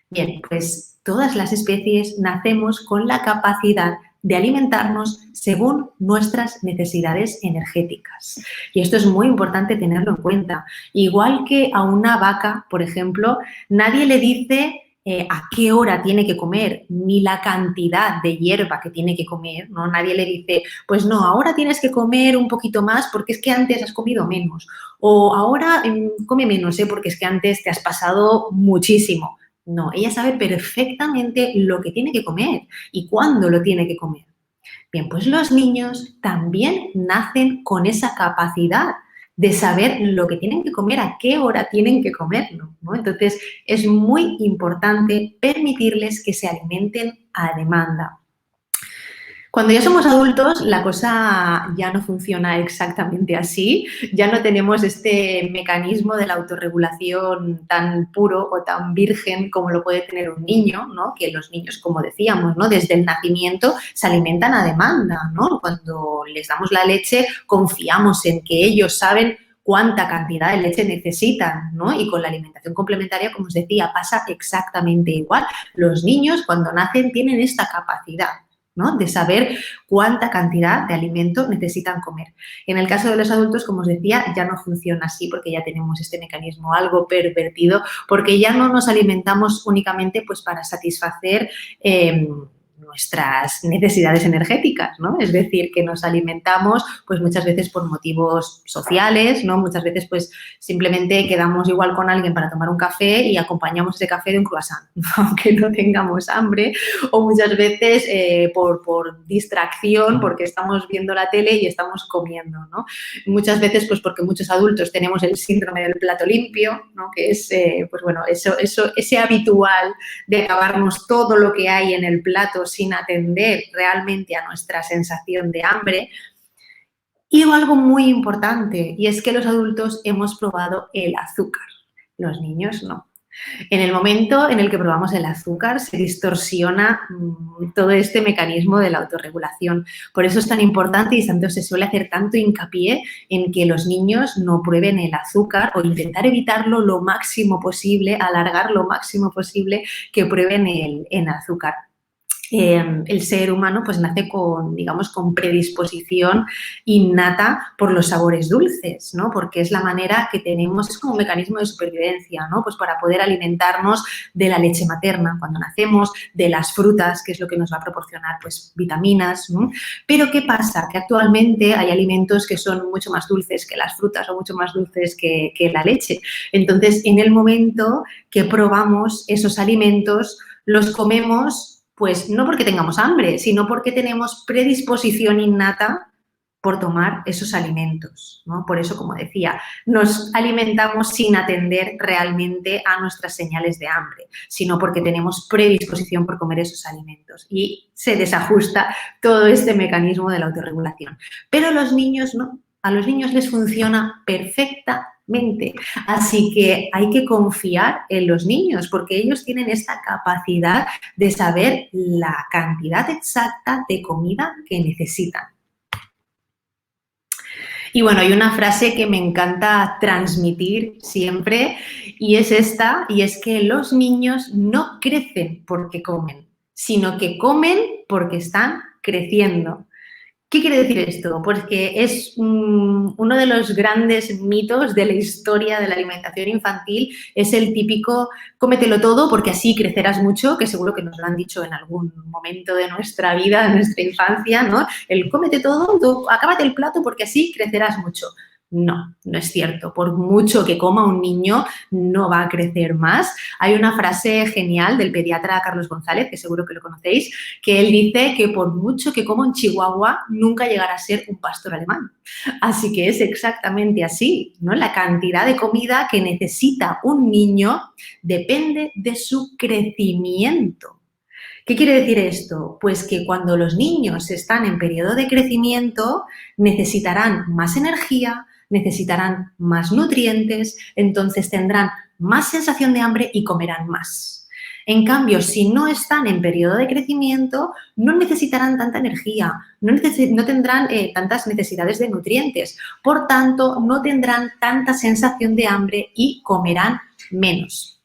Bien, pues todas las especies nacemos con la capacidad de alimentarnos según nuestras necesidades energéticas. Y esto es muy importante tenerlo en cuenta. Igual que a una vaca, por ejemplo, nadie le dice a qué hora tiene que comer, ni la cantidad de hierba que tiene que comer, ¿no? Nadie le dice, pues no, ahora tienes que comer un poquito más porque es que antes has comido menos. O ahora come menos, porque es que antes te has pasado muchísimo. No, ella sabe perfectamente lo que tiene que comer y cuándo lo tiene que comer. Bien, pues los niños también nacen con esa capacidad de saber lo que tienen que comer, a qué hora tienen que comerlo, ¿no? Entonces, es muy importante permitirles que se alimenten a demanda. Cuando ya somos adultos, la cosa ya no funciona exactamente así, ya no tenemos este mecanismo de la autorregulación tan puro o tan virgen como lo puede tener un niño, ¿no? Que los niños, como decíamos, ¿no? Desde el nacimiento se alimentan a demanda, ¿no? Cuando les damos la leche, confiamos en que ellos saben cuánta cantidad de leche necesitan, ¿no? Y con la alimentación complementaria, como os decía, pasa exactamente igual. Los niños, cuando nacen, tienen esta capacidad, ¿no? De saber cuánta cantidad de alimento necesitan comer. En el caso de los adultos, como os decía, ya no funciona así porque ya tenemos este mecanismo algo pervertido, porque ya no nos alimentamos únicamente pues, para satisfacer nuestras necesidades energéticas, ¿no? Es decir, que nos alimentamos pues muchas veces por motivos sociales, ¿no? Muchas veces pues simplemente quedamos igual con alguien para tomar un café y acompañamos ese café de un croissant, aunque no tengamos hambre, o muchas veces por distracción, porque estamos viendo la tele y estamos comiendo, ¿no? Muchas veces pues porque muchos adultos tenemos el síndrome del plato limpio, ¿no? Que es, pues bueno, ese habitual de acabarnos todo lo que hay en el plato sin atender realmente a nuestra sensación de hambre. Y algo muy importante, y es que los adultos hemos probado el azúcar, los niños no. En el momento en el que probamos el azúcar se distorsiona todo este mecanismo de la autorregulación. Por eso es tan importante y tanto se suele hacer tanto hincapié en que los niños no prueben el azúcar o intentar evitarlo lo máximo posible, alargar lo máximo posible que prueben el azúcar. El ser humano pues nace con, digamos, con predisposición innata por los sabores dulces, ¿no? Porque es la manera que tenemos, es como un mecanismo de supervivencia, ¿no? Pues para poder alimentarnos de la leche materna cuando nacemos, de las frutas, que es lo que nos va a proporcionar pues vitaminas, ¿no? Pero ¿qué pasa? Que actualmente hay alimentos que son mucho más dulces que las frutas o mucho más dulces que la leche. Entonces, en el momento que probamos esos alimentos, los comemos pues no porque tengamos hambre, sino porque tenemos predisposición innata por tomar esos alimentos, ¿no? Por eso, como decía, nos alimentamos sin atender realmente a nuestras señales de hambre, sino porque tenemos predisposición por comer esos alimentos y se desajusta todo este mecanismo de la autorregulación. Pero los niños no, a los niños les funciona perfectamente. Así que hay que confiar en los niños porque ellos tienen esta capacidad de saber la cantidad exacta de comida que necesitan. Y bueno, hay una frase que me encanta transmitir siempre y es esta, y es que los niños no crecen porque comen, sino que comen porque están creciendo. ¿Qué quiere decir esto? Pues que es uno de los grandes mitos de la historia de la alimentación infantil, es el típico cómetelo todo porque así crecerás mucho, que seguro que nos lo han dicho en algún momento de nuestra vida, de nuestra infancia, ¿no? El cómete todo, tú, acábate el plato porque así crecerás mucho. No, no es cierto. Por mucho que coma un niño, no va a crecer más. Hay una frase genial del pediatra Carlos González, que seguro que lo conocéis, que él dice que por mucho que coma un chihuahua, nunca llegará a ser un pastor alemán. Así que es exactamente así, ¿no? La cantidad de comida que necesita un niño depende de su crecimiento. ¿Qué quiere decir esto? Pues que cuando los niños están en periodo de crecimiento necesitarán más energía, necesitarán más nutrientes, entonces tendrán más sensación de hambre y comerán más. En cambio, si no están en periodo de crecimiento, no necesitarán tanta energía, no tendrán tantas necesidades de nutrientes, por tanto, no tendrán tanta sensación de hambre y comerán menos.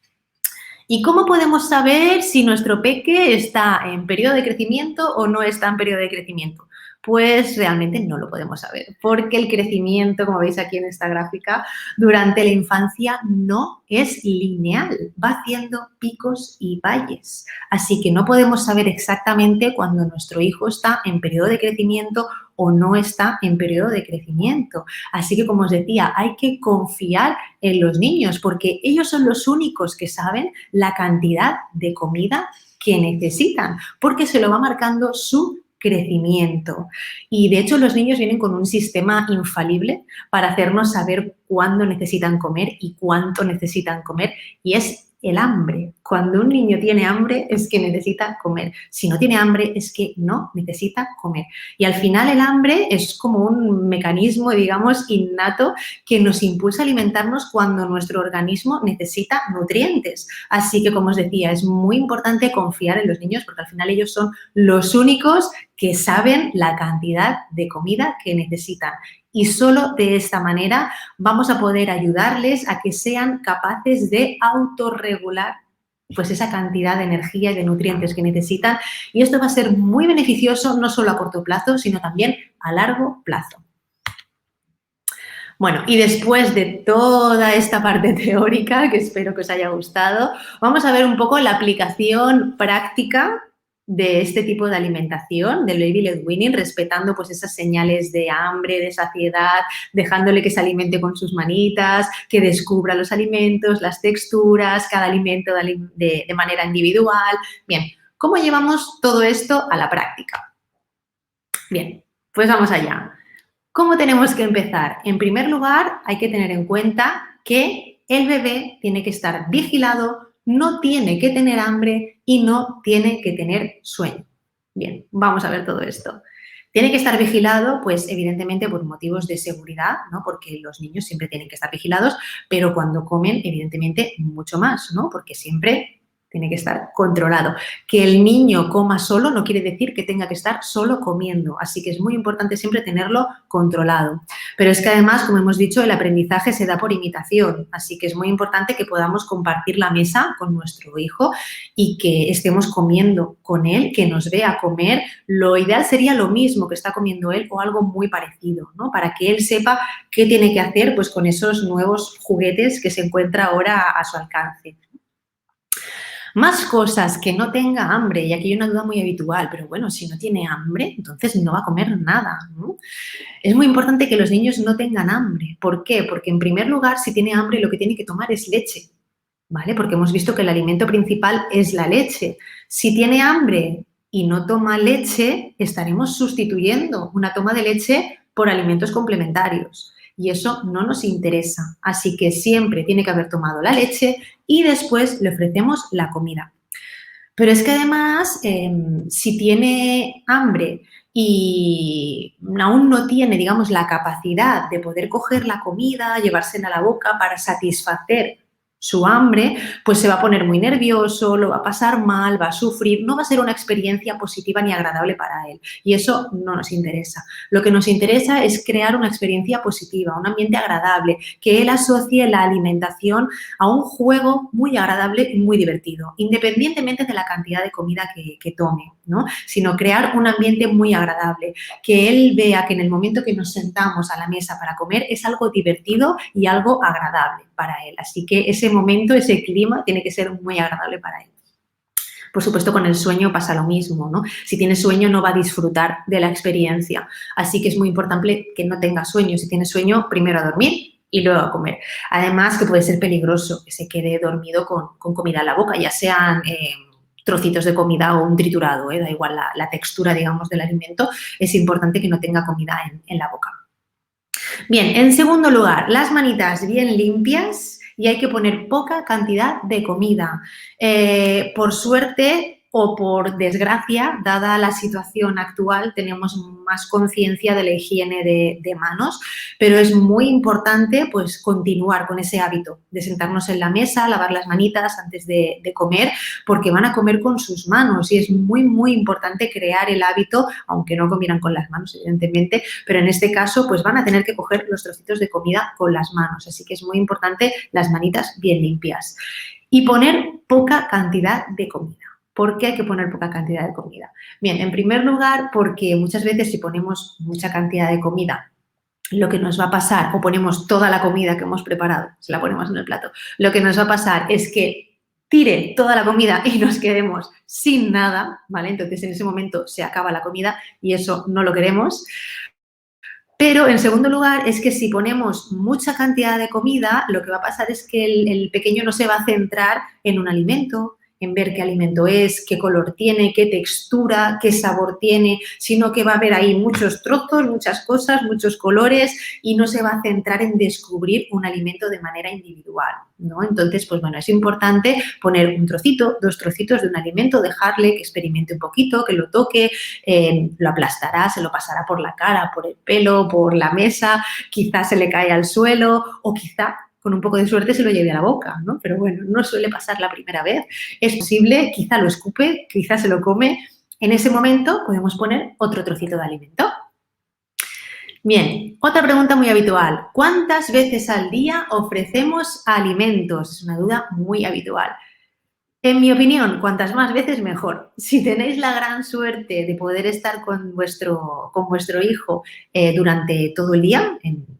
¿Y cómo podemos saber si nuestro peque está en periodo de crecimiento o no está en periodo de crecimiento? Pues realmente no lo podemos saber, porque el crecimiento, como veis aquí en esta gráfica, durante la infancia no es lineal, va haciendo picos y valles. Así que no podemos saber exactamente cuando nuestro hijo está en periodo de crecimiento o no está en periodo de crecimiento. Así que, como os decía, hay que confiar en los niños porque ellos son los únicos que saben la cantidad de comida que necesitan, porque se lo va marcando su crecimiento. Y de hecho los niños vienen con un sistema infalible para hacernos saber cuándo necesitan comer y cuánto necesitan comer, y es el hambre. Cuando un niño tiene hambre es que necesita comer. Si no tiene hambre es que no necesita comer. Y al final el hambre es como un mecanismo, digamos, innato que nos impulsa a alimentarnos cuando nuestro organismo necesita nutrientes. Así que, como os decía, es muy importante confiar en los niños porque al final ellos son los únicos que saben la cantidad de comida que necesitan. Y solo de esta manera vamos a poder ayudarles a que sean capaces de autorregular pues esa cantidad de energía y de nutrientes que necesitan. Y esto va a ser muy beneficioso no solo a corto plazo, sino también a largo plazo. Bueno, y después de toda esta parte teórica, que espero que os haya gustado, vamos a ver un poco la aplicación práctica de este tipo de alimentación, del Baby-led weaning, respetando pues esas señales de hambre, de saciedad, dejándole que se alimente con sus manitas, que descubra los alimentos, las texturas, cada alimento de manera individual. Bien, ¿cómo llevamos todo esto a la práctica? Bien, pues vamos allá. ¿Cómo tenemos que empezar? En primer lugar, hay que tener en cuenta que el bebé tiene que estar vigilado, no tiene que tener hambre y no tiene que tener sueño. Bien, vamos a ver todo esto. Tiene que estar vigilado, pues evidentemente por motivos de seguridad, ¿no? Porque los niños siempre tienen que estar vigilados, pero cuando comen, evidentemente, mucho más, ¿no? Porque siempre tiene que estar controlado. Que el niño coma solo no quiere decir que tenga que estar solo comiendo, así que es muy importante siempre tenerlo controlado. Pero es que además, como hemos dicho, el aprendizaje se da por imitación, así que es muy importante que podamos compartir la mesa con nuestro hijo y que estemos comiendo con él, que nos vea comer. Lo ideal sería lo mismo que está comiendo él o algo muy parecido, ¿no? Para que él sepa qué tiene que hacer pues, con esos nuevos juguetes que se encuentra ahora a su alcance. Más cosas, que no tenga hambre, y aquí hay una duda muy habitual, pero bueno, si no tiene hambre, entonces no va a comer nada, ¿no? Es muy importante que los niños no tengan hambre. ¿Por qué? Porque en primer lugar, si tiene hambre, lo que tiene que tomar es leche, ¿vale? Porque hemos visto que el alimento principal es la leche. Si tiene hambre y no toma leche, estaremos sustituyendo una toma de leche por alimentos complementarios. Y eso no nos interesa. Así que siempre tiene que haber tomado la leche y después le ofrecemos la comida. Pero es que además, si tiene hambre y aún no tiene, digamos, la capacidad de poder coger la comida, llevársela a la boca para satisfacer su hambre, pues se va a poner muy nervioso, lo va a pasar mal, va a sufrir, no va a ser una experiencia positiva ni agradable para él. Y eso no nos interesa. Lo que nos interesa es crear una experiencia positiva, un ambiente agradable, que él asocie la alimentación a un juego muy agradable y muy divertido, independientemente de la cantidad de comida que tome, ¿no? Sino crear un ambiente muy agradable, que él vea que en el momento que nos sentamos a la mesa para comer es algo divertido y algo agradable para él. Así que ese momento, ese clima tiene que ser muy agradable para él. Por supuesto, con el sueño pasa lo mismo, ¿no? Si tiene sueño no va a disfrutar de la experiencia, así que es muy importante que no tenga sueño. Si tiene sueño, primero a dormir y luego a comer. Además, que puede ser peligroso que se quede dormido con comida en la boca, ya sean trocitos de comida o un triturado, da igual la textura, digamos, del alimento, es importante que no tenga comida en la boca. Bien, en segundo lugar, las manitas bien limpias y hay que poner poca cantidad de comida. Por suerte o por desgracia, dada la situación actual, tenemos más conciencia de la higiene de manos, pero es muy importante pues, continuar con ese hábito de sentarnos en la mesa, lavar las manitas antes de comer, porque van a comer con sus manos y es muy, muy importante crear el hábito, aunque no comieran con las manos, evidentemente, pero en este caso pues van a tener que coger los trocitos de comida con las manos, así que es muy importante las manitas bien limpias y poner poca cantidad de comida. ¿Por qué hay que poner poca cantidad de comida? Bien, en primer lugar, porque muchas veces si ponemos mucha cantidad de comida, lo que nos va a pasar, o ponemos toda la comida que hemos preparado, se la ponemos en el plato, lo que nos va a pasar es que tire toda la comida y nos quedemos sin nada, ¿vale? Entonces, en ese momento se acaba la comida y eso no lo queremos. Pero, en segundo lugar, es que si ponemos mucha cantidad de comida, lo que va a pasar es que el pequeño no se va a centrar en un alimento, en ver qué alimento es, qué color tiene, qué textura, qué sabor tiene, sino que va a ver ahí muchos trozos, muchas cosas, muchos colores y no se va a centrar en descubrir un alimento de manera individual, ¿no? Entonces, pues bueno, es importante poner un trocito, 2 trocitos de un alimento, dejarle que experimente un poquito, que lo toque, lo aplastará, se lo pasará por la cara, por el pelo, por la mesa, quizás se le cae al suelo o quizá con un poco de suerte se lo lleve a la boca, ¿no? Pero bueno, no suele pasar la primera vez. Es posible, quizá lo escupe, quizá se lo come. En ese momento podemos poner otro trocito de alimento. Bien, otra pregunta muy habitual. ¿Cuántas veces al día ofrecemos alimentos? Es una duda muy habitual. En mi opinión, cuantas más veces mejor. Si tenéis la gran suerte de poder estar con vuestro hijo durante todo el día, en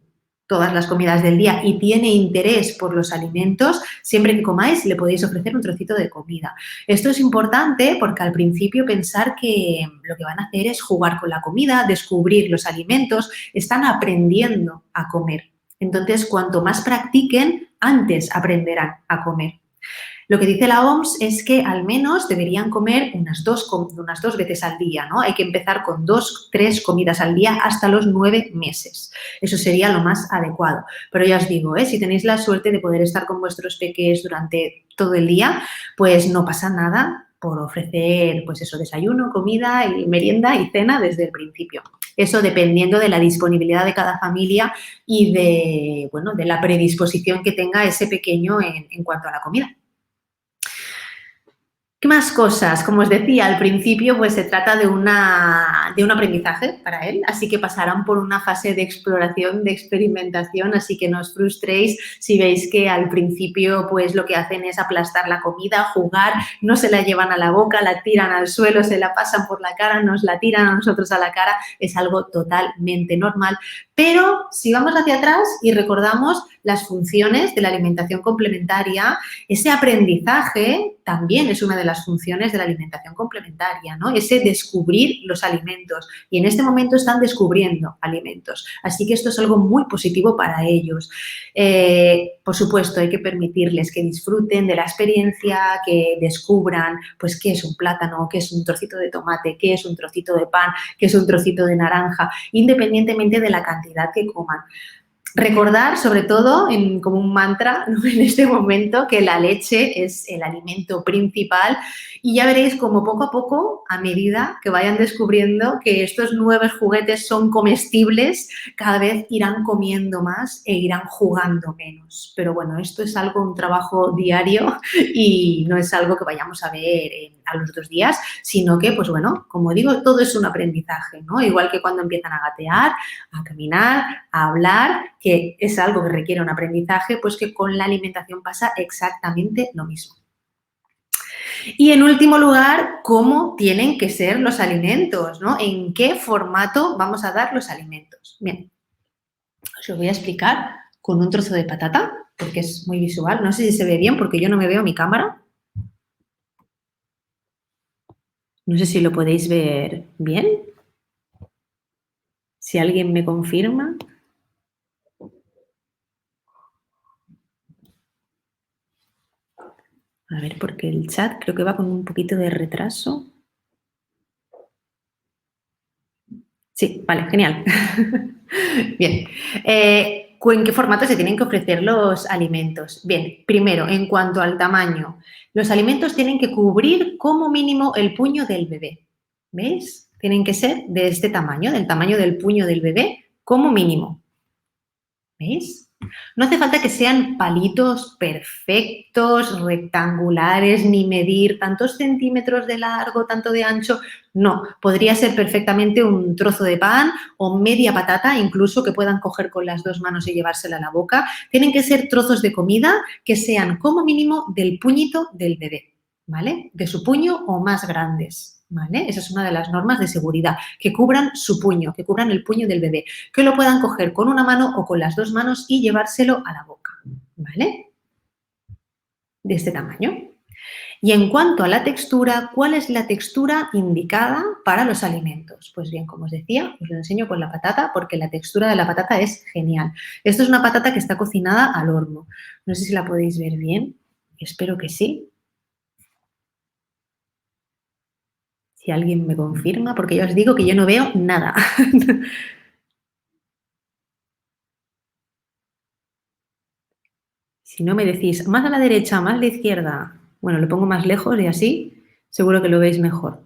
todas las comidas del día, y tiene interés por los alimentos, siempre que comáis le podéis ofrecer un trocito de comida. Esto es importante porque al principio pensar que lo que van a hacer es jugar con la comida, descubrir los alimentos, están aprendiendo a comer. Entonces, cuanto más practiquen, antes aprenderán a comer. Lo que dice la OMS es que al menos deberían comer unas dos veces al día, ¿no? Hay que empezar con 2, 3 comidas al día hasta los 9 meses. Eso sería lo más adecuado. Pero ya os digo, si tenéis la suerte de poder estar con vuestros peques durante todo el día, pues no pasa nada por ofrecer, pues eso, desayuno, comida y merienda y cena desde el principio. Eso dependiendo de la disponibilidad de cada familia y de la predisposición que tenga ese pequeño en cuanto a la comida. ¿Qué más cosas? Como os decía al principio, pues se trata de un aprendizaje para él, así que pasarán por una fase de exploración, de experimentación, así que no os frustréis si veis que al principio pues lo que hacen es aplastar la comida, jugar, no se la llevan a la boca, la tiran al suelo, se la pasan por la cara, nos la tiran a nosotros a la cara, es algo totalmente normal. Pero si vamos hacia atrás y recordamos las funciones de la alimentación complementaria, ese aprendizaje también es una de las funciones de la alimentación complementaria, ¿no? Ese descubrir los alimentos. Y en este momento están descubriendo alimentos. Así que esto es algo muy positivo para ellos. Por supuesto, hay que permitirles que disfruten de la experiencia, que descubran pues qué es un plátano, qué es un trocito de tomate, qué es un trocito de pan, qué es un trocito de naranja, independientemente de la cantidad que coman. Recordar, sobre todo, como un mantra, ¿no? En este momento, que la leche es el alimento principal y ya veréis como poco a poco, a medida que vayan descubriendo que estos nuevos juguetes son comestibles, cada vez irán comiendo más e irán jugando menos. Pero bueno, esto es un trabajo diario y no es algo que vayamos a ver a los 2 días, sino que, pues bueno, como digo, todo es un aprendizaje, ¿no? Igual que cuando empiezan a gatear, a caminar, a hablar, que es algo que requiere un aprendizaje, pues que con la alimentación pasa exactamente lo mismo. Y en último lugar, ¿cómo tienen que ser los alimentos, ¿no? ¿En qué formato vamos a dar los alimentos? Bien, os lo voy a explicar con un trozo de patata, porque es muy visual. No sé si se ve bien, porque yo no me veo mi cámara. No sé si lo podéis ver bien. Si alguien me confirma. A ver, porque el chat creo que va con un poquito de retraso. Sí, vale, genial. Bien. ¿En qué formato se tienen que ofrecer los alimentos? Bien, primero, en cuanto al tamaño, los alimentos tienen que cubrir como mínimo el puño del bebé. ¿Veis? Tienen que ser de este tamaño, del tamaño del puño del bebé, como mínimo. ¿Veis? No hace falta que sean palitos perfectos, rectangulares, ni medir tantos centímetros de largo, tanto de ancho. No, podría ser perfectamente un trozo de pan o media patata, incluso que puedan coger con las 2 manos y llevársela a la boca. Tienen que ser trozos de comida que sean como mínimo del puñito del bebé. ¿vale? De su puño o más grandes, ¿vale? Esa es una de las normas de seguridad, que cubran su puño, que cubran el puño del bebé, que lo puedan coger con una mano o con las dos manos y llevárselo a la boca, ¿vale? De este tamaño. Y en cuanto a la textura, ¿cuál es la textura indicada para los alimentos? Pues bien, como os decía, os lo enseño con la patata porque la textura de la patata es genial. Esto es una patata que está cocinada al horno. No sé si la podéis ver bien, espero que sí. Si alguien me confirma, porque ya os digo que yo no veo nada. Si no me decís más a la derecha, más a la izquierda, bueno, lo pongo más lejos y así seguro que lo veis mejor.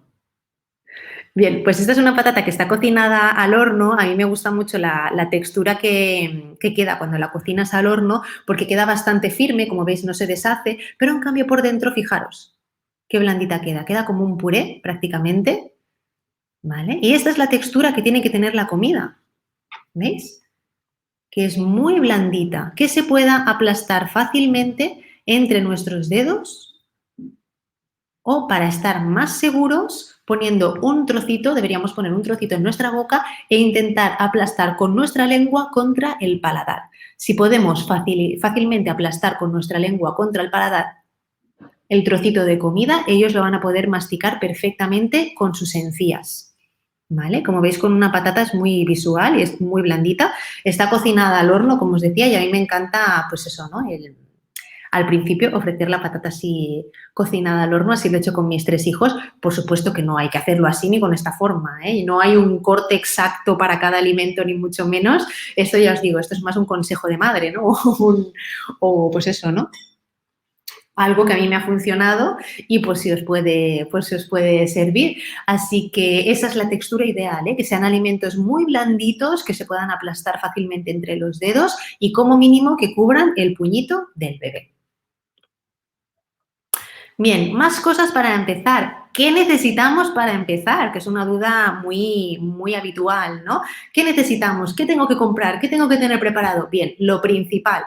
Bien, pues esta es una patata que está cocinada al horno. A mí me gusta mucho la textura que queda cuando la cocinas al horno porque queda bastante firme, como veis no se deshace, pero en cambio por dentro, fijaros, qué blandita queda. Queda como un puré prácticamente, ¿vale? Y esta es la textura que tiene que tener la comida, ¿veis? Que es muy blandita, que se pueda aplastar fácilmente entre nuestros dedos o para estar más seguros, poniendo un trocito, deberíamos poner un trocito en nuestra boca e intentar aplastar con nuestra lengua contra el paladar. Si podemos fácilmente aplastar con nuestra lengua contra el paladar el trocito de comida, ellos lo van a poder masticar perfectamente con sus encías. ¿Vale? Como veis, con una patata es muy visual y es muy blandita. Está cocinada al horno, como os decía, y a mí me encanta, pues eso, ¿no? Al principio ofrecer la patata así cocinada al horno, así lo he hecho con mis 3 hijos. Por supuesto que no hay que hacerlo así ni con esta forma, ¿eh? No hay un corte exacto para cada alimento, ni mucho menos. Esto ya os digo, esto es más un consejo de madre, ¿no? O pues eso, ¿no? Algo que a mí me ha funcionado y pues si os puede servir. Así que esa es la textura ideal, ¿eh? Que sean alimentos muy blanditos, que se puedan aplastar fácilmente entre los dedos y como mínimo que cubran el puñito del bebé. Bien, más cosas para empezar. ¿Qué necesitamos para empezar? Que es una duda muy, muy habitual, ¿no? ¿Qué necesitamos? ¿Qué tengo que comprar? ¿Qué tengo que tener preparado? Bien, lo principal,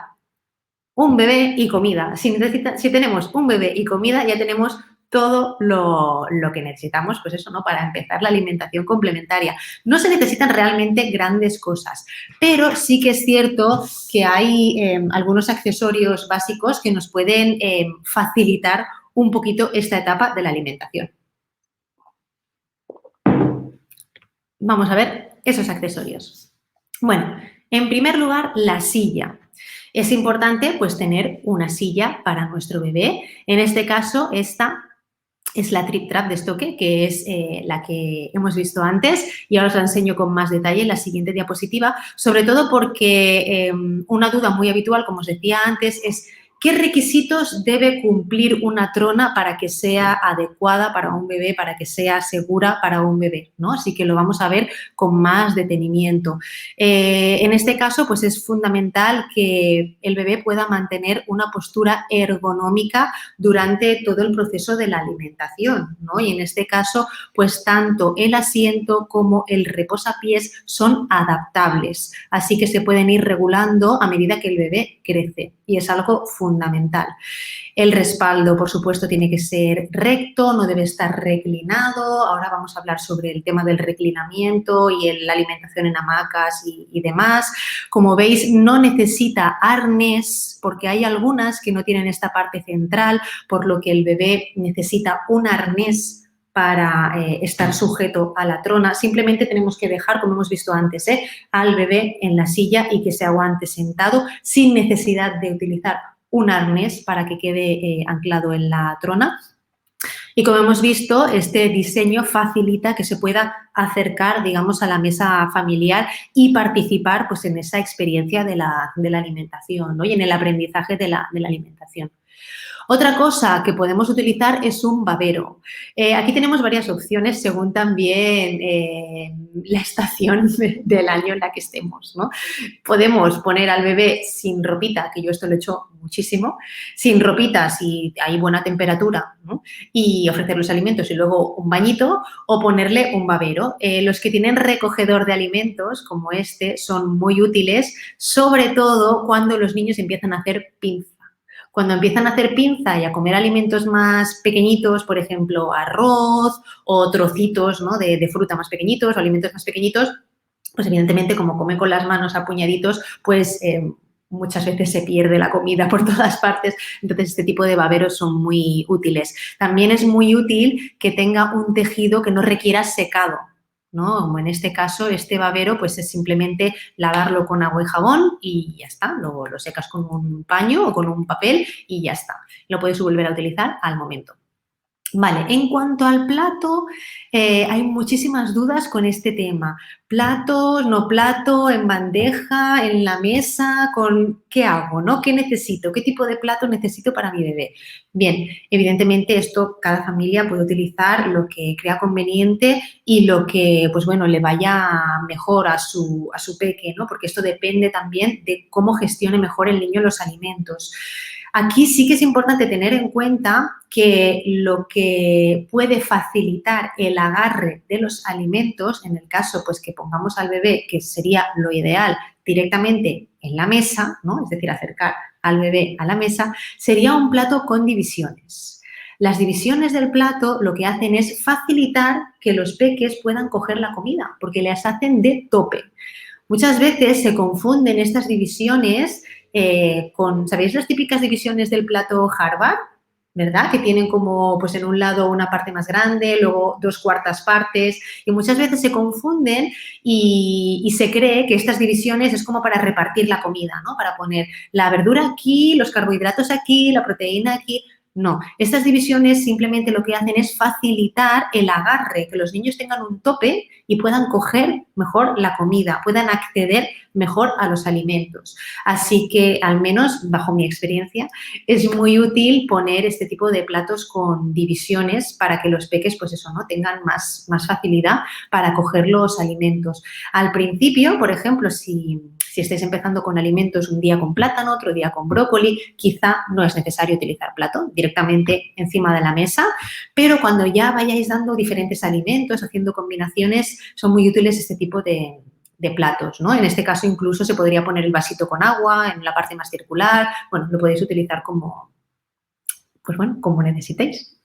un bebé y comida. Si tenemos un bebé y comida, ya tenemos todo lo que necesitamos, pues eso, ¿no? Para empezar la alimentación complementaria. No se necesitan realmente grandes cosas, pero sí que es cierto que hay algunos accesorios básicos que nos pueden facilitar un poquito esta etapa de la alimentación. Vamos a ver esos accesorios. Bueno, en primer lugar, la silla. Es importante pues tener una silla para nuestro bebé. En este caso, esta es la Trip Trap de Stokke, que es la que hemos visto antes y ahora os la enseño con más detalle en la siguiente diapositiva, sobre todo porque una duda muy habitual, como os decía antes, es ¿qué requisitos debe cumplir una trona para que sea adecuada para un bebé, para que sea segura para un bebé, ¿no? Así que lo vamos a ver con más detenimiento. En este caso, pues es fundamental que el bebé pueda mantener una postura ergonómica durante todo el proceso de la alimentación, ¿no? Y en este caso, pues tanto el asiento como el reposapiés son adaptables, así que se pueden ir regulando a medida que el bebé crece y es algo fundamental. El respaldo, por supuesto, tiene que ser recto, no debe estar reclinado. Ahora vamos a hablar sobre el tema del reclinamiento y la alimentación en hamacas y demás. Como veis, no necesita arnés porque hay algunas que no tienen esta parte central, por lo que el bebé necesita un arnés para estar sujeto a la trona. Simplemente tenemos que dejar, como hemos visto antes, al bebé en la silla y que se aguante sentado sin necesidad de utilizar un arnés para que quede anclado en la trona. Y como hemos visto, este diseño facilita que se pueda acercar, digamos, a la mesa familiar y participar pues, en esa experiencia de la alimentación, ¿no? Y en el aprendizaje de la alimentación. Otra cosa que podemos utilizar es un babero. Aquí tenemos varias opciones según también la estación del año en la que estemos, ¿no? Podemos poner al bebé sin ropita, que yo esto lo he hecho muchísimo, sin ropita si hay buena temperatura, ¿no? Y ofrecer los alimentos y luego un bañito o ponerle un babero. Los que tienen recogedor de alimentos, como este, son muy útiles, sobre todo cuando los niños empiezan a hacer pinza. Cuando empiezan a hacer pinza y a comer alimentos más pequeñitos, por ejemplo, arroz o trocitos, ¿no?, de fruta más pequeñitos o alimentos más pequeñitos, pues evidentemente como come con las manos a puñaditos, pues muchas veces se pierde la comida por todas partes. Entonces, este tipo de baberos son muy útiles. También es muy útil que tenga un tejido que no requiera secado, ¿no? Como en este caso, este babero, pues es simplemente lavarlo con agua y jabón y ya está. Luego lo secas con un paño o con un papel y ya está. Lo puedes volver a utilizar al momento. Vale, en cuanto al plato, hay muchísimas dudas con este tema. Platos, no plato, en bandeja, en la mesa, con ¿qué hago, no? ¿Qué necesito? ¿Qué tipo de plato necesito para mi bebé? Bien, evidentemente esto cada familia puede utilizar lo que crea conveniente y lo que, pues bueno, le vaya mejor a su peque, ¿no? Porque esto depende también de cómo gestione mejor el niño los alimentos. Aquí sí que es importante tener en cuenta que lo que puede facilitar el agarre de los alimentos, en el caso pues que pongamos al bebé, que sería lo ideal, directamente en la mesa, ¿no? Es decir, acercar al bebé a la mesa, sería un plato con divisiones. Las divisiones del plato lo que hacen es facilitar que los peques puedan coger la comida, porque les hacen de tope. Muchas veces se confunden estas divisiones ¿sabéis las típicas divisiones del plato Harvard? ¿Verdad? Que tienen como, pues en un lado una parte más grande, luego 2/4 partes, y muchas veces se confunden y se cree que estas divisiones es como para repartir la comida, ¿no? Para poner la verdura aquí, los carbohidratos aquí, la proteína aquí. No, estas divisiones simplemente lo que hacen es facilitar el agarre, que los niños tengan un tope y puedan coger mejor la comida, puedan acceder mejor a los alimentos. Así que, al menos bajo mi experiencia, es muy útil poner este tipo de platos con divisiones para que los peques, pues eso, ¿no?, tengan más facilidad para coger los alimentos. Al principio, por ejemplo, si estáis empezando con alimentos un día con plátano, otro día con brócoli, quizá no es necesario utilizar plato, directamente encima de la mesa, pero cuando ya vayáis dando diferentes alimentos, haciendo combinaciones, son muy útiles este tipo de platos, ¿no? En este caso incluso se podría poner el vasito con agua en la parte más circular, bueno, lo podéis utilizar como, pues bueno, como necesitéis.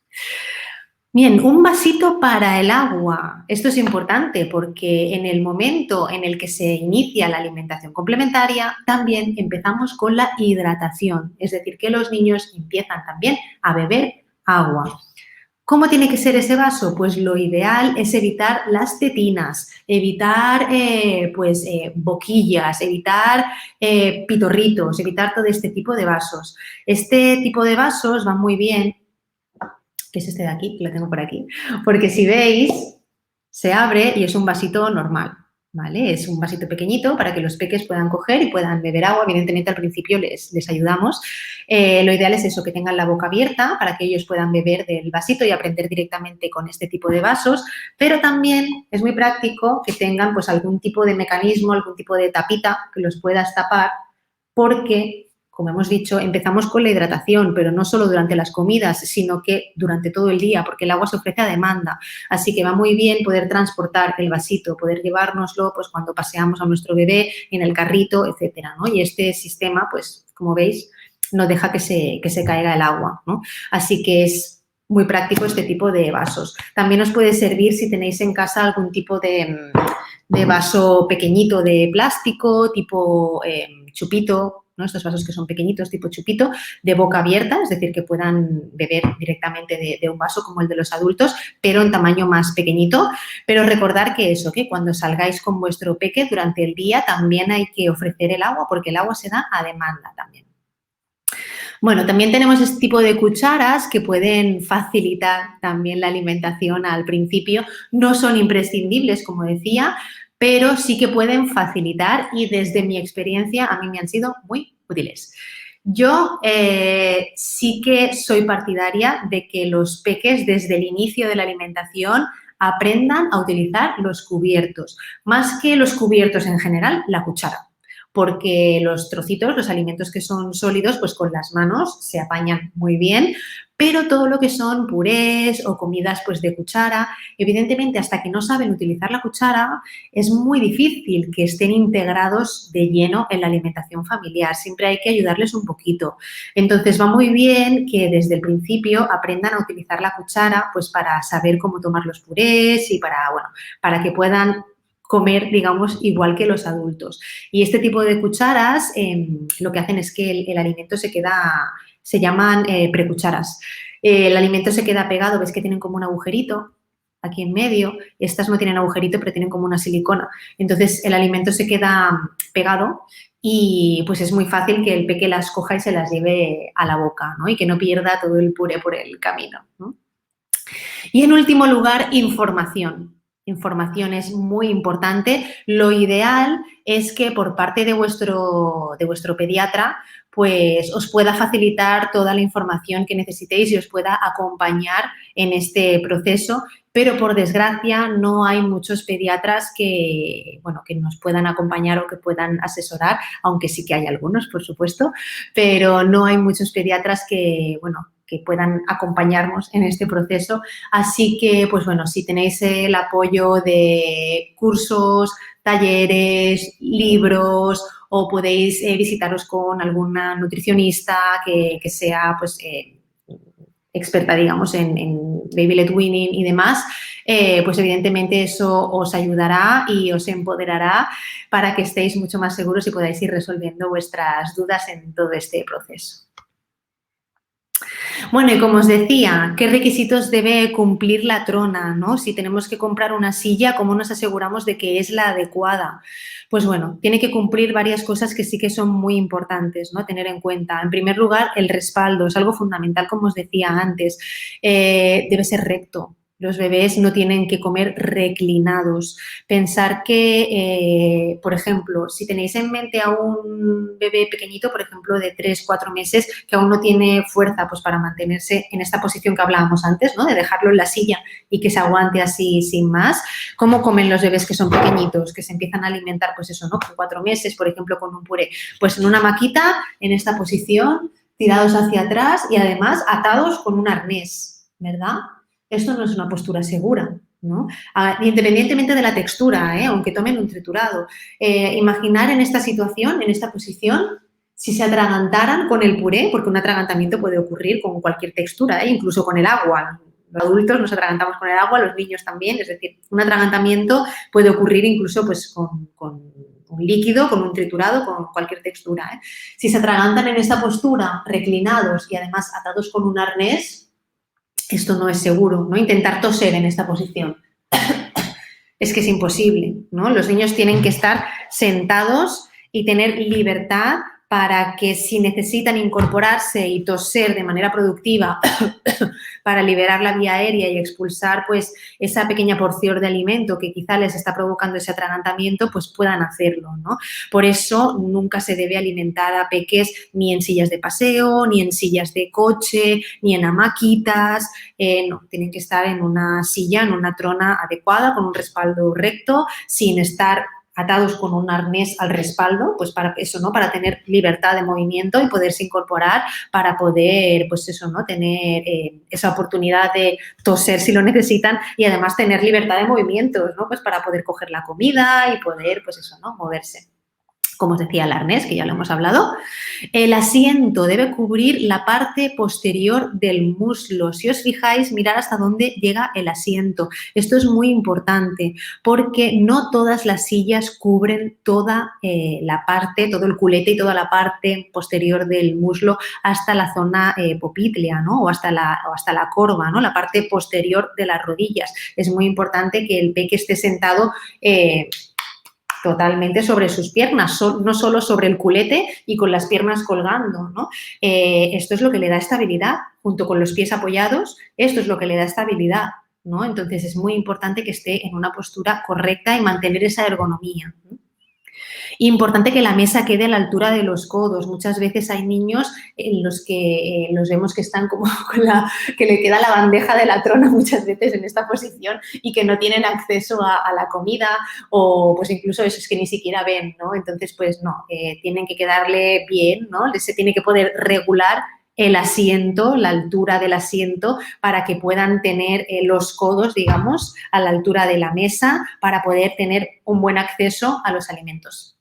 Bien, un vasito para el agua. Esto es importante porque en el momento en el que se inicia la alimentación complementaria, también empezamos con la hidratación, es decir, que los niños empiezan también a beber agua. ¿Cómo tiene que ser ese vaso? Pues lo ideal es evitar las tetinas, evitar boquillas, evitar pitorritos, evitar todo este tipo de vasos. Este tipo de vasos va muy bien, que es este de aquí, que lo tengo por aquí, porque si veis, se abre y es un vasito normal, ¿vale? Es un vasito pequeñito para que los peques puedan coger y puedan beber agua. Evidentemente, al principio les ayudamos. Lo ideal es eso, que tengan la boca abierta para que ellos puedan beber del vasito y aprender directamente con este tipo de vasos, pero también es muy práctico que tengan pues algún tipo de mecanismo, algún tipo de tapita que los puedas tapar, porque, como hemos dicho, empezamos con la hidratación, pero no solo durante las comidas, sino que durante todo el día, porque el agua se ofrece a demanda. Así que va muy bien poder transportar el vasito, poder llevárnoslo pues cuando paseamos a nuestro bebé en el carrito, etcétera, ¿no? Y este sistema, pues, como veis, no deja que se caiga el agua, ¿no? Así que es muy práctico este tipo de vasos. También os puede servir si tenéis en casa algún tipo de vaso pequeñito de plástico, tipo chupito, ¿no? Estos vasos que son pequeñitos, tipo chupito, de boca abierta, es decir, que puedan beber directamente de un vaso como el de los adultos, pero en tamaño más pequeñito. Pero recordar que eso, que cuando salgáis con vuestro peque durante el día también hay que ofrecer el agua, porque el agua se da a demanda también. Bueno, también tenemos este tipo de cucharas que pueden facilitar también la alimentación al principio. No son imprescindibles, como decía, pero sí que pueden facilitar y desde mi experiencia a mí me han sido muy útiles. Yo sí que soy partidaria de que los peques desde el inicio de la alimentación aprendan a utilizar los cubiertos, más que los cubiertos en general, la cuchara. porque los trocitos, los alimentos que son sólidos, pues con las manos se apañan muy bien, pero todo lo que son purés o comidas pues de cuchara, evidentemente hasta que no saben utilizar la cuchara es muy difícil que estén integrados de lleno en la alimentación familiar, siempre hay que ayudarles un poquito. Entonces va muy bien que desde el principio aprendan a utilizar la cuchara pues para saber cómo tomar los purés y para, bueno, para que puedan comer, digamos, igual que los adultos. Y este tipo de cucharas lo que hacen es que el alimento se llaman precucharas. El alimento se queda pegado, ves que tienen como un agujerito aquí en medio. Estas no tienen agujerito, pero tienen como una silicona. Entonces, el alimento se queda pegado y pues es muy fácil que el peque las coja y se las lleve a la boca, ¿no? Y que no pierda todo el puré por el camino, ¿no? Y en último lugar, información. Información es muy importante. Lo ideal es que por parte de vuestro pediatra pues os pueda facilitar toda la información que necesitéis y os pueda acompañar en este proceso, pero por desgracia no hay muchos pediatras que, bueno, que nos puedan acompañar o que puedan asesorar, aunque sí que hay algunos, por supuesto, pero no hay muchos pediatras que, bueno, que puedan acompañarnos en este proceso. Así que, pues bueno, si tenéis el apoyo de cursos, talleres, libros o podéis visitaros con alguna nutricionista que sea, pues, experta, digamos, en Baby-led Weaning y demás, pues evidentemente eso os ayudará y os empoderará para que estéis mucho más seguros y podáis ir resolviendo vuestras dudas en todo este proceso. Bueno, y como os decía, ¿qué requisitos debe cumplir la trona, ¿no? Si tenemos que comprar una silla, ¿cómo nos aseguramos de que es la adecuada? Pues bueno, tiene que cumplir varias cosas que sí que son muy importantes, ¿no? Tener en cuenta. En primer lugar, el respaldo es algo fundamental, como os decía antes. Debe ser recto. Los bebés no tienen que comer reclinados. Pensar que, por ejemplo, si tenéis en mente a un bebé pequeñito, por ejemplo, de 3, 4 meses, que aún no tiene fuerza pues, para mantenerse en esta posición que hablábamos antes, ¿no? De dejarlo en la silla y que se aguante así sin más. ¿Cómo comen los bebés que son pequeñitos, que se empiezan a alimentar, pues eso, ¿no? Con 4 meses, por ejemplo, con un puré? Pues en una maquita, en esta posición, tirados hacia atrás y además atados con un arnés, ¿verdad? Esto no es una postura segura, ¿no? Independientemente de la textura, aunque tomen un triturado. Imaginar en esta situación, en esta posición, si se atragantaran con el puré, porque un atragantamiento puede ocurrir con cualquier textura, incluso con el agua. Los adultos nos atragantamos con el agua, los niños también, es decir, un atragantamiento puede ocurrir incluso pues, con un líquido, con un triturado, con cualquier textura. Si se atragantan en esta postura, reclinados y además atados con un arnés, esto no es seguro, ¿no? Intentar toser en esta posición. Es que es imposible, ¿no? Los niños tienen que estar sentados y tener libertad para que si necesitan incorporarse y toser de manera productiva para liberar la vía aérea y expulsar pues esa pequeña porción de alimento que quizá les está provocando ese atragantamiento, pues puedan hacerlo, ¿no? Por eso nunca se debe alimentar a peques ni en sillas de paseo, ni en sillas de coche, ni en hamaquitas, no, tienen que estar en una silla, en una trona adecuada, con un respaldo recto, sin estar atados con un arnés al respaldo, pues para eso, ¿no? Para tener libertad de movimiento y poderse incorporar, para poder, pues eso, ¿no? Tener esa oportunidad de toser si lo necesitan y además tener libertad de movimiento, ¿no? Pues para poder coger la comida y poder, pues eso, ¿no? Moverse. Como os decía, el arnés, que ya lo hemos hablado. El asiento debe cubrir la parte posterior del muslo. Si os fijáis, mirad hasta dónde llega el asiento. Esto es muy importante porque no todas las sillas cubren toda la parte, todo el culete y toda la parte posterior del muslo hasta la zona popltea, ¿no? O hasta la corva, ¿no? La parte posterior de las rodillas. Es muy importante que el peque esté sentado totalmente sobre sus piernas, no solo sobre el culete y con las piernas colgando, ¿no? Esto es lo que le da estabilidad, junto con los pies apoyados, esto es lo que le da estabilidad, ¿no? Entonces es muy importante que esté en una postura correcta y mantener esa ergonomía, ¿no? Importante que la mesa quede a la altura de los codos. Muchas veces hay niños en los que los vemos que están como que le queda la bandeja de la trona muchas veces en esta posición y que no tienen acceso a la comida o pues incluso eso es que ni siquiera ven, ¿no? Entonces, pues no, tienen que quedarle bien, ¿no? Se tiene que poder regular el asiento, la altura del asiento, para que puedan tener los codos, digamos, a la altura de la mesa para poder tener un buen acceso a los alimentos.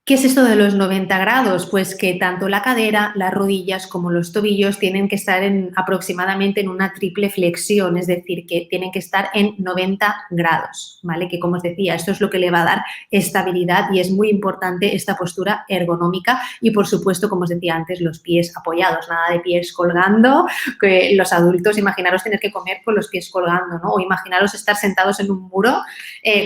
¿Qué es esto de los 90 grados? Pues que tanto la cadera, las rodillas como los tobillos tienen que estar aproximadamente en una triple flexión, es decir, que tienen que estar en 90 grados, ¿vale? Que como os decía, esto es lo que le va a dar estabilidad y es muy importante esta postura ergonómica y, por supuesto, como os decía antes, los pies apoyados, nada de pies colgando, que los adultos, imaginaros tener que comer con los pies colgando, ¿no? O imaginaros estar sentados en un muro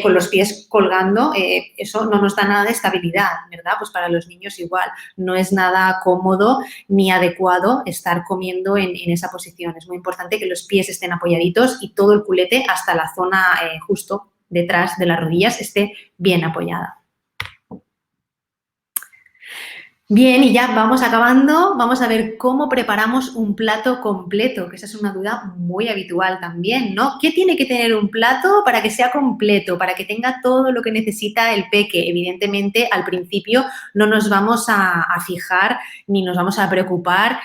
con los pies colgando, eso no nos da nada de estabilidad, ¿verdad? Pues para los niños igual, no es nada cómodo ni adecuado estar comiendo en esa posición. Es muy importante que los pies estén apoyaditos y todo el culete hasta la zona justo detrás de las rodillas esté bien apoyada. Bien, y ya vamos acabando. Vamos a ver cómo preparamos un plato completo, que esa es una duda muy habitual también, ¿no? ¿Qué tiene que tener un plato para que sea completo, para que tenga todo lo que necesita el peque? Evidentemente, al principio no nos vamos a fijar ni nos vamos a preocupar,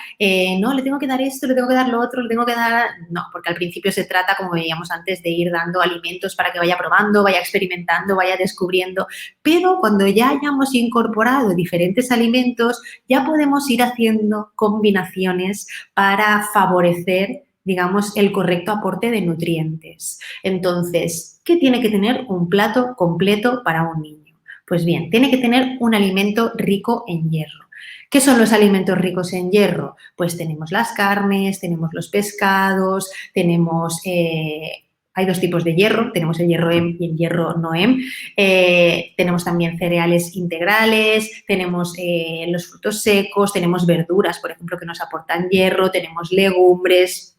no, le tengo que dar esto, le tengo que dar lo otro, le tengo que dar... No, porque al principio se trata, como veíamos antes, de ir dando alimentos para que vaya probando, vaya experimentando, vaya descubriendo, pero cuando ya hayamos incorporado diferentes alimentos, ya podemos ir haciendo combinaciones para favorecer, digamos, el correcto aporte de nutrientes. Entonces, ¿qué tiene que tener un plato completo para un niño? Pues bien, tiene que tener un alimento rico en hierro. ¿Qué son los alimentos ricos en hierro? Pues tenemos las carnes, tenemos los pescados, tenemos... hay dos tipos de hierro, tenemos el hierro EM y el hierro no EM. Tenemos también cereales integrales, tenemos los frutos secos, tenemos verduras, por ejemplo, que nos aportan hierro, tenemos legumbres.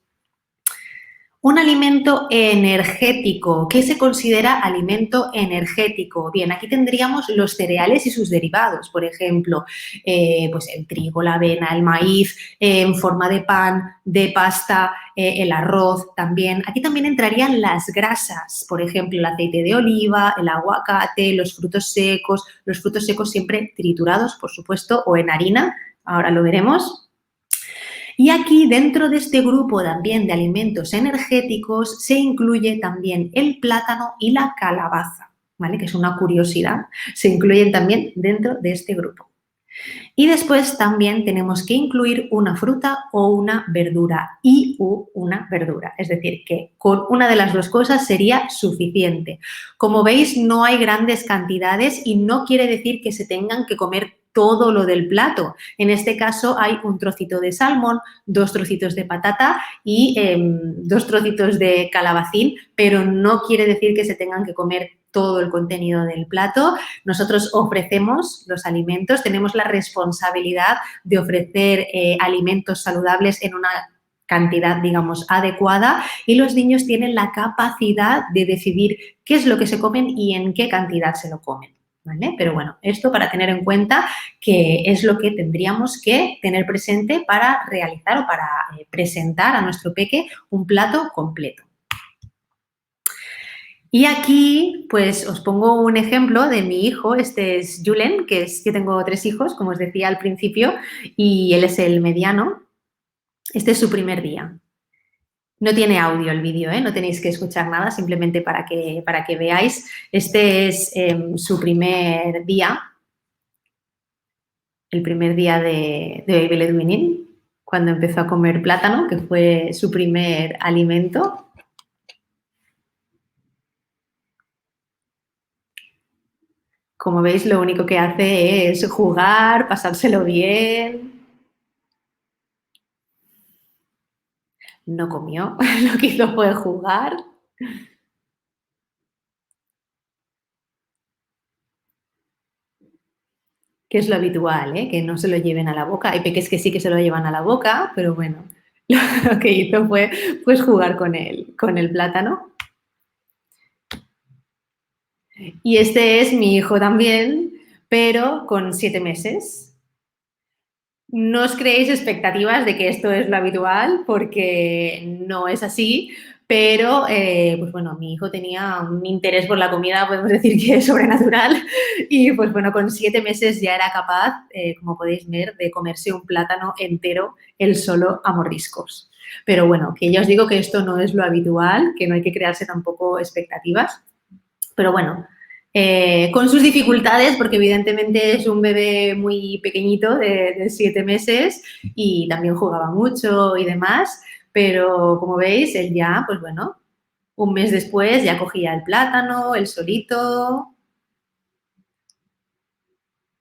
Un alimento energético. ¿Qué se considera alimento energético? Bien, aquí tendríamos los cereales y sus derivados, por ejemplo, pues el trigo, la avena, el maíz, en forma de pan, de pasta, el arroz también. Aquí también entrarían las grasas, por ejemplo, el aceite de oliva, el aguacate, los frutos secos siempre triturados, por supuesto, o en harina, ahora lo veremos. Y aquí, dentro de este grupo también de alimentos energéticos, se incluye también el plátano y la calabaza, ¿vale? Que es una curiosidad. Se incluyen también dentro de este grupo. Y después también tenemos que incluir una fruta o una verdura una verdura. Es decir, que con una de las dos cosas sería suficiente. Como veis, no hay grandes cantidades y no quiere decir que se tengan que comer todo lo del plato. En este caso hay un trocito de salmón, 2 trocitos de patata y 2 trocitos de calabacín, pero no quiere decir que se tengan que comer todo el contenido del plato. Nosotros ofrecemos los alimentos, tenemos la responsabilidad de ofrecer alimentos saludables en una cantidad, digamos, adecuada y los niños tienen la capacidad de decidir qué es lo que se comen y en qué cantidad se lo comen. ¿Vale? Pero bueno, esto para tener en cuenta que es lo que tendríamos que tener presente para realizar o para presentar a nuestro peque un plato completo. Y aquí, pues, os pongo un ejemplo de mi hijo. Este es Julen, yo tengo 3 hijos, como os decía al principio, y él es el mediano. Este es su primer día. No tiene audio el vídeo, no tenéis que escuchar nada, simplemente para que veáis. Este es su primer día, el primer día de Baby Led Weaning, cuando empezó a comer plátano, que fue su primer alimento. Como veis, lo único que hace es jugar, pasárselo bien. No comió, lo que hizo fue jugar. Que es lo habitual, que no se lo lleven a la boca. Hay peques que sí que se lo llevan a la boca, pero bueno, lo que hizo fue pues, jugar con el plátano. Y este es mi hijo también, pero con 7 meses. No os creéis expectativas de que esto es lo habitual, porque no es así, pero, pues bueno, mi hijo tenía un interés por la comida, podemos decir que es sobrenatural, y pues bueno, con 7 meses ya era capaz, como podéis ver, de comerse un plátano entero él solo a mordiscos. Pero bueno, que ya os digo que esto no es lo habitual, que no hay que crearse tampoco expectativas. Pero bueno, con sus dificultades, porque evidentemente es un bebé muy pequeñito de 7 meses y también jugaba mucho y demás, pero como veis, él ya, pues bueno, un mes después ya cogía el plátano, él solito,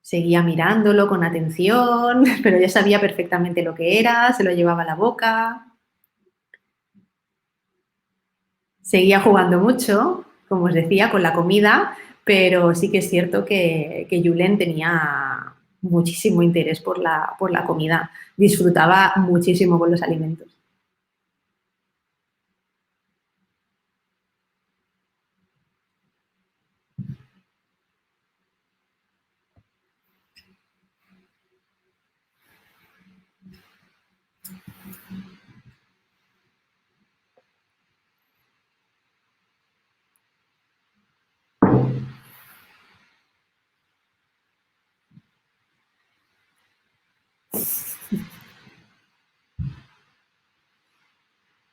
seguía mirándolo con atención, pero ya sabía perfectamente lo que era, se lo llevaba a la boca, seguía jugando mucho, como os decía, con la comida, pero sí que es cierto que Julen tenía muchísimo interés por la comida, disfrutaba muchísimo con los alimentos.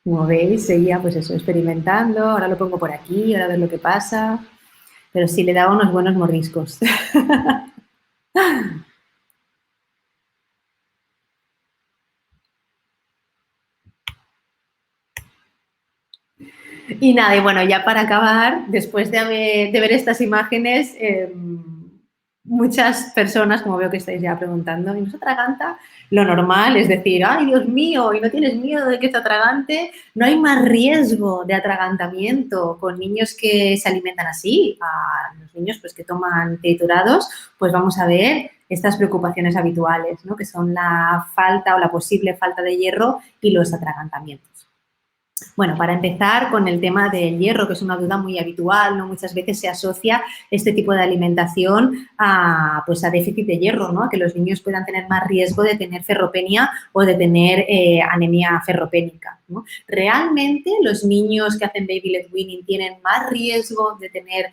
Como veis, seguía pues eso, experimentando, ahora lo pongo por aquí, ahora a ver lo que pasa, pero sí le daba unos buenos mordiscos. Y nada, y bueno, ya para acabar, después de ver estas imágenes, muchas personas, como veo que estáis ya preguntando, ¿y no se atraganta? Lo normal es decir, ay, Dios mío, ¿y no tienes miedo de que se atragante? No hay más riesgo de atragantamiento con niños que se alimentan así. A los niños pues, que toman triturados, pues vamos a ver estas preocupaciones habituales, ¿no? Que son la falta o la posible falta de hierro y los atragantamientos. Bueno, para empezar con el tema del hierro, que es una duda muy habitual, ¿no? Muchas veces se asocia este tipo de alimentación a, pues a déficit de hierro, ¿no? A que los niños puedan tener más riesgo de tener ferropenia o de tener anemia ferropénica, ¿no? Realmente los niños que hacen baby led weaning tienen más riesgo de tener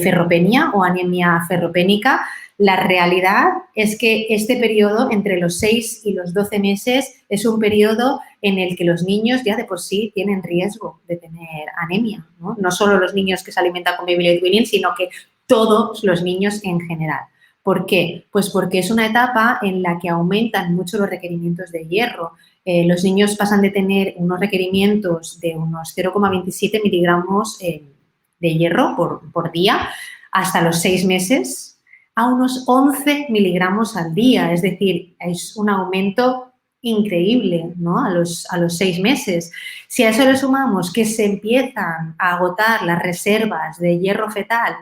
ferropenia o anemia ferropénica. La realidad es que este periodo entre los 6 y los 12 meses es un periodo en el que los niños ya de por sí tienen riesgo de tener anemia, ¿no? No solo los niños que se alimentan con baby led weaning, sino que todos los niños en general. ¿Por qué? Pues porque es una etapa en la que aumentan mucho los requerimientos de hierro. Los niños pasan de tener unos requerimientos de unos 0,27 miligramos de hierro por día hasta los 6 meses a unos 11 miligramos al día. Es decir, es un aumento increíble, ¿no? A los 6 meses. Si a eso le sumamos que se empiezan a agotar las reservas de hierro fetal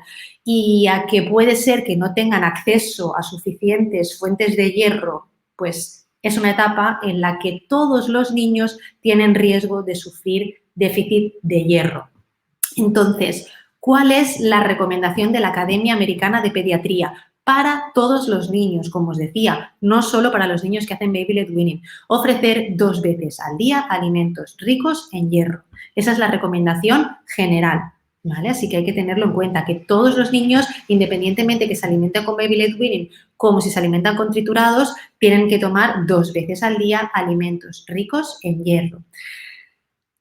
y a que puede ser que no tengan acceso a suficientes fuentes de hierro, pues es una etapa en la que todos los niños tienen riesgo de sufrir déficit de hierro. Entonces, ¿cuál es la recomendación de la Academia Americana de Pediatría? Para todos los niños, como os decía, no solo para los niños que hacen baby led weaning. Ofrecer 2 veces al día alimentos ricos en hierro. Esa es la recomendación general, ¿vale? Así que hay que tenerlo en cuenta, que todos los niños, independientemente que se alimenten con baby led weaning como si se alimentan con triturados, tienen que tomar 2 veces al día alimentos ricos en hierro.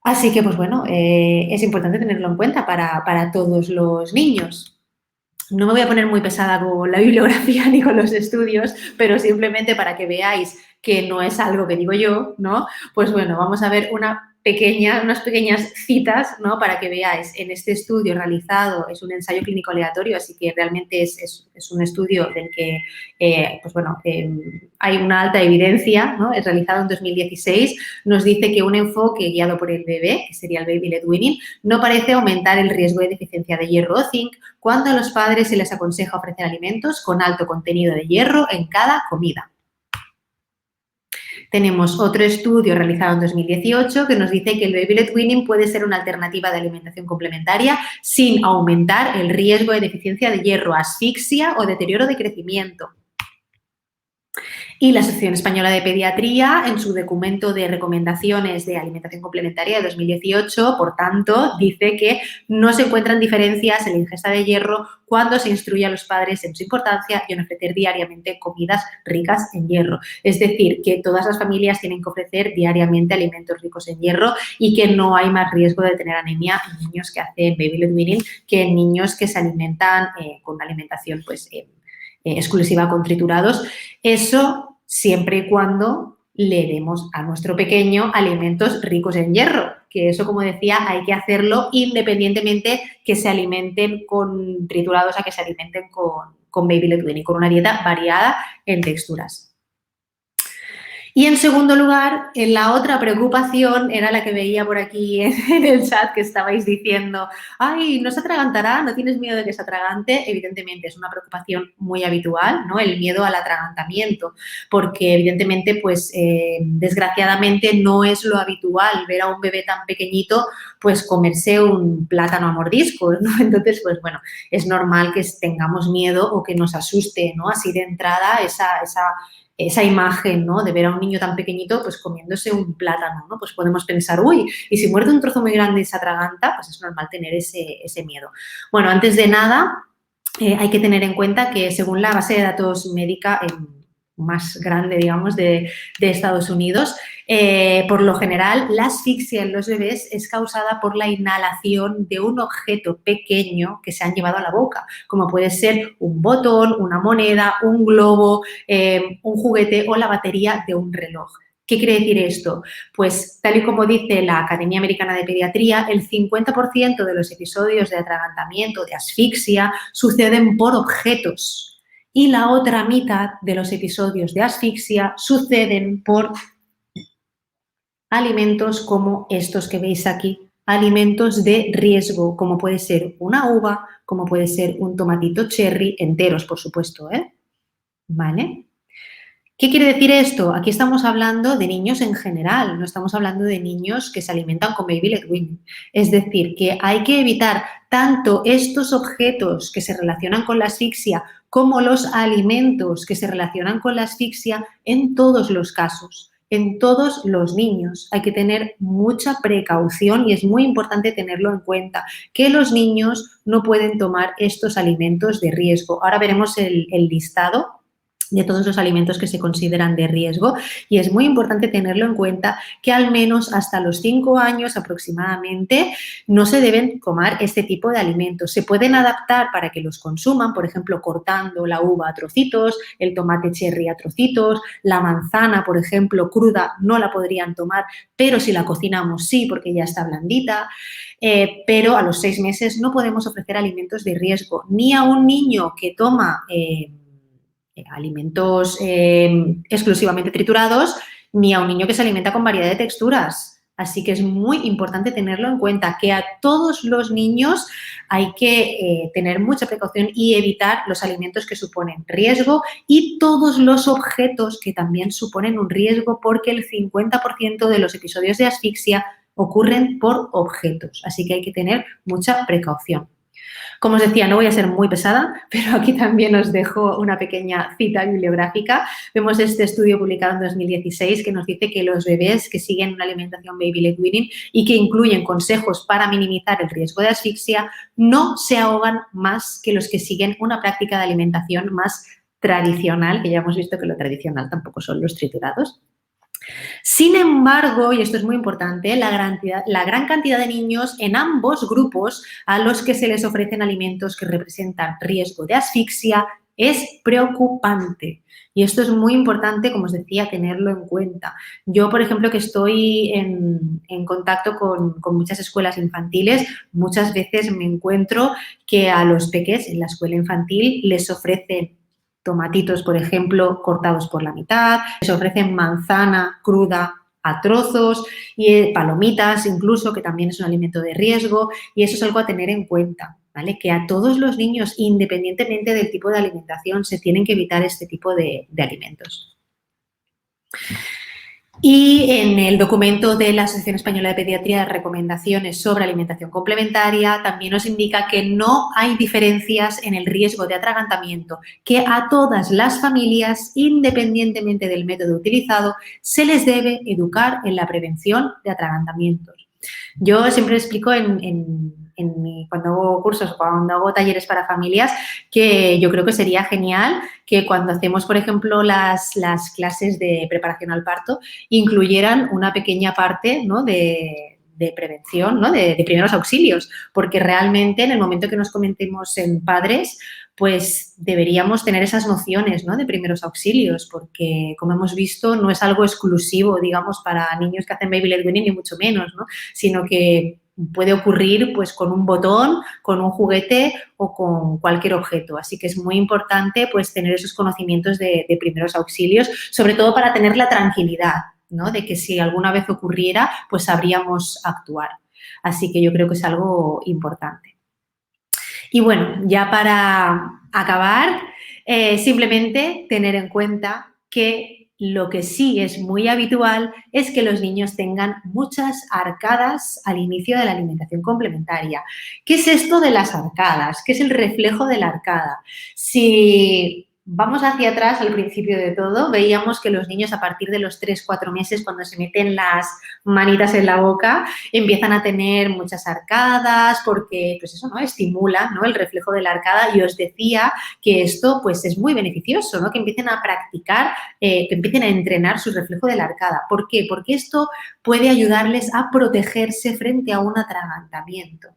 Así que, pues bueno, es importante tenerlo en cuenta para todos los niños. No me voy a poner muy pesada con la bibliografía ni con los estudios, pero simplemente para que veáis que no es algo que digo yo, ¿no? Pues bueno, vamos a ver unas pequeñas citas, ¿no? Para que veáis. En este estudio realizado, es un ensayo clínico aleatorio, así que realmente es un estudio del que, pues bueno, hay una alta evidencia, ¿no? Es realizado en 2016, nos dice que un enfoque guiado por el bebé, que sería el baby led weaning, no parece aumentar el riesgo de deficiencia de hierro o zinc cuando a los padres se les aconseja ofrecer alimentos con alto contenido de hierro en cada comida. Tenemos otro estudio realizado en 2018 que nos dice que el baby-led weaning puede ser una alternativa de alimentación complementaria sin aumentar el riesgo de deficiencia de hierro, asfixia o deterioro de crecimiento. Y la Asociación Española de Pediatría, en su documento de recomendaciones de alimentación complementaria de 2018, por tanto, dice que no se encuentran diferencias en la ingesta de hierro cuando se instruye a los padres en su importancia y en ofrecer diariamente comidas ricas en hierro. Es decir, que todas las familias tienen que ofrecer diariamente alimentos ricos en hierro y que no hay más riesgo de tener anemia en niños que hacen baby-led weaning que en niños que se alimentan con una alimentación exclusiva con triturados. Eso siempre y cuando le demos a nuestro pequeño alimentos ricos en hierro, que eso, como decía, hay que hacerlo independientemente que se alimenten con triturados a que se alimenten con baby-led weaning, con una dieta variada en texturas. Y en segundo lugar, la otra preocupación era la que veía por aquí en el chat que estabais diciendo, ay, ¿no se atragantará? ¿No tienes miedo de que se atragante? Evidentemente es una preocupación muy habitual, ¿no? El miedo al atragantamiento, porque evidentemente, pues desgraciadamente no es lo habitual ver a un bebé tan pequeñito pues comerse un plátano a mordiscos, ¿no? Entonces, pues bueno, es normal que tengamos miedo o que nos asuste, ¿no? Así de entrada esa imagen, ¿no? De ver a un niño tan pequeñito pues comiéndose un plátano, ¿no? Pues podemos pensar, uy, y si muerde un trozo muy grande y se atraganta, pues es normal tener ese miedo. Bueno, antes de nada, hay que tener en cuenta que según la base de datos médica más grande, digamos, de Estados Unidos, por lo general, la asfixia en los bebés es causada por la inhalación de un objeto pequeño que se han llevado a la boca, como puede ser un botón, una moneda, un globo, un juguete o la batería de un reloj. ¿Qué quiere decir esto? Pues, tal y como dice la Academia Americana de Pediatría, el 50% de los episodios de atragantamiento, de asfixia, suceden por objetos y la otra mitad de los episodios de asfixia suceden por alimentos como estos que veis aquí, alimentos de riesgo, como puede ser una uva, como puede ser un tomatito cherry, enteros, por supuesto, ¿eh? ¿Vale? ¿Qué quiere decir esto? Aquí estamos hablando de niños en general, no estamos hablando de niños que se alimentan con baby-led weaning. Es decir, que hay que evitar tanto estos objetos que se relacionan con la asfixia como los alimentos que se relacionan con la asfixia en todos los casos, en todos los niños. Hay que tener mucha precaución y es muy importante tenerlo en cuenta, que los niños no pueden tomar estos alimentos de riesgo. Ahora veremos el listado de todos los alimentos que se consideran de riesgo y es muy importante tenerlo en cuenta que al menos hasta los 5 años aproximadamente no se deben comer este tipo de alimentos. Se pueden adaptar para que los consuman, por ejemplo, cortando la uva a trocitos, el tomate cherry a trocitos, la manzana, por ejemplo, cruda no la podrían tomar, pero si la cocinamos sí, porque ya está blandita. Pero a los 6 meses no podemos ofrecer alimentos de riesgo ni a un niño que toma alimentos exclusivamente triturados, ni a un niño que se alimenta con variedad de texturas. Así que es muy importante tenerlo en cuenta, que a todos los niños hay que tener mucha precaución y evitar los alimentos que suponen riesgo y todos los objetos que también suponen un riesgo, porque el 50% de los episodios de asfixia ocurren por objetos. Así que hay que tener mucha precaución. Como os decía, no voy a ser muy pesada, pero aquí también os dejo una pequeña cita bibliográfica. Vemos este estudio publicado en 2016 que nos dice que los bebés que siguen una alimentación baby-led weaning y que incluyen consejos para minimizar el riesgo de asfixia no se ahogan más que los que siguen una práctica de alimentación más tradicional, que ya hemos visto que lo tradicional tampoco son los triturados. Sin embargo, y esto es muy importante, la gran cantidad de niños en ambos grupos a los que se les ofrecen alimentos que representan riesgo de asfixia es preocupante. Y esto es muy importante, como os decía, tenerlo en cuenta. Yo, por ejemplo, que estoy en contacto con muchas escuelas infantiles, muchas veces me encuentro que a los peques en la escuela infantil les ofrecen tomatitos, por ejemplo, cortados por la mitad, les ofrecen manzana cruda a trozos y palomitas incluso, que también es un alimento de riesgo, y eso es algo a tener en cuenta, ¿vale? Que a todos los niños, independientemente del tipo de alimentación, se tienen que evitar este tipo de alimentos. Y en el documento de la Asociación Española de Pediatría de recomendaciones sobre alimentación complementaria también nos indica que no hay diferencias en el riesgo de atragantamiento, que a todas las familias, independientemente del método utilizado, se les debe educar en la prevención de atragantamientos. Yo siempre explico cuando hago cursos o cuando hago talleres para familias que yo creo que sería genial que cuando hacemos, por ejemplo, las clases de preparación al parto, incluyeran una pequeña parte, ¿no?, de prevención, ¿no?, de primeros auxilios, porque realmente en el momento que nos comentemos en padres, pues deberíamos tener esas nociones, ¿no?, de primeros auxilios, porque como hemos visto no es algo exclusivo, digamos, para niños que hacen baby-led weaning ni mucho menos, ¿no?, sino que puede ocurrir pues con un botón, con un juguete o con cualquier objeto. Así que es muy importante pues tener esos conocimientos de primeros auxilios, sobre todo para tener la tranquilidad, ¿no?, de que si alguna vez ocurriera, pues sabríamos actuar. Así que yo creo que es algo importante. Y bueno, ya para acabar, simplemente tener en cuenta que lo que sí es muy habitual es que los niños tengan muchas arcadas al inicio de la alimentación complementaria. ¿Qué es esto de las arcadas? ¿Qué es el reflejo de la arcada? Si vamos hacia atrás, al principio de todo, veíamos que los niños a partir de los 3-4 meses, cuando se meten las manitas en la boca, empiezan a tener muchas arcadas porque, pues eso, ¿no?, estimula, ¿no?, el reflejo de la arcada, y os decía que esto, pues, es muy beneficioso, ¿no?, que empiecen a practicar, que empiecen a entrenar su reflejo de la arcada. ¿Por qué? Porque esto puede ayudarles a protegerse frente a un atragantamiento.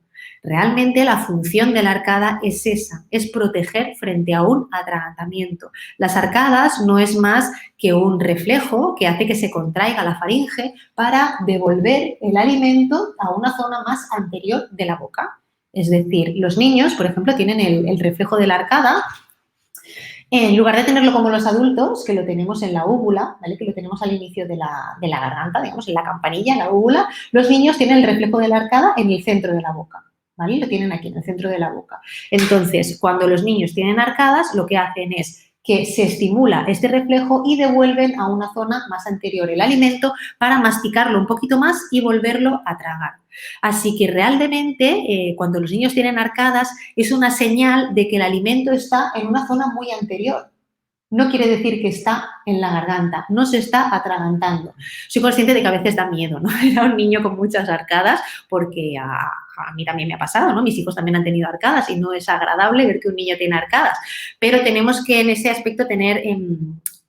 Realmente la función de la arcada es esa, es proteger frente a un atragantamiento. Las arcadas no es más que un reflejo que hace que se contraiga la faringe para devolver el alimento a una zona más anterior de la boca. Es decir, los niños, por ejemplo, tienen el reflejo de la arcada. En lugar de tenerlo como los adultos, que lo tenemos en la úvula, ¿vale?, que lo tenemos al inicio de la garganta, digamos, en la campanilla, en la úvula, los niños tienen el reflejo de la arcada en el centro de la boca, ¿vale? Lo tienen aquí, en el centro de la boca. Entonces, cuando los niños tienen arcadas, lo que hacen es que se estimula este reflejo y devuelven a una zona más anterior el alimento para masticarlo un poquito más y volverlo a tragar. Así que realmente, cuando los niños tienen arcadas, es una señal de que el alimento está en una zona muy anterior. No quiere decir que está en la garganta, no se está atragantando. Soy consciente de que a veces da miedo, ¿no?, era un niño con muchas arcadas, porque a mí también me ha pasado, ¿no?, mis hijos también han tenido arcadas y no es agradable ver que un niño tiene arcadas, pero tenemos que en ese aspecto tener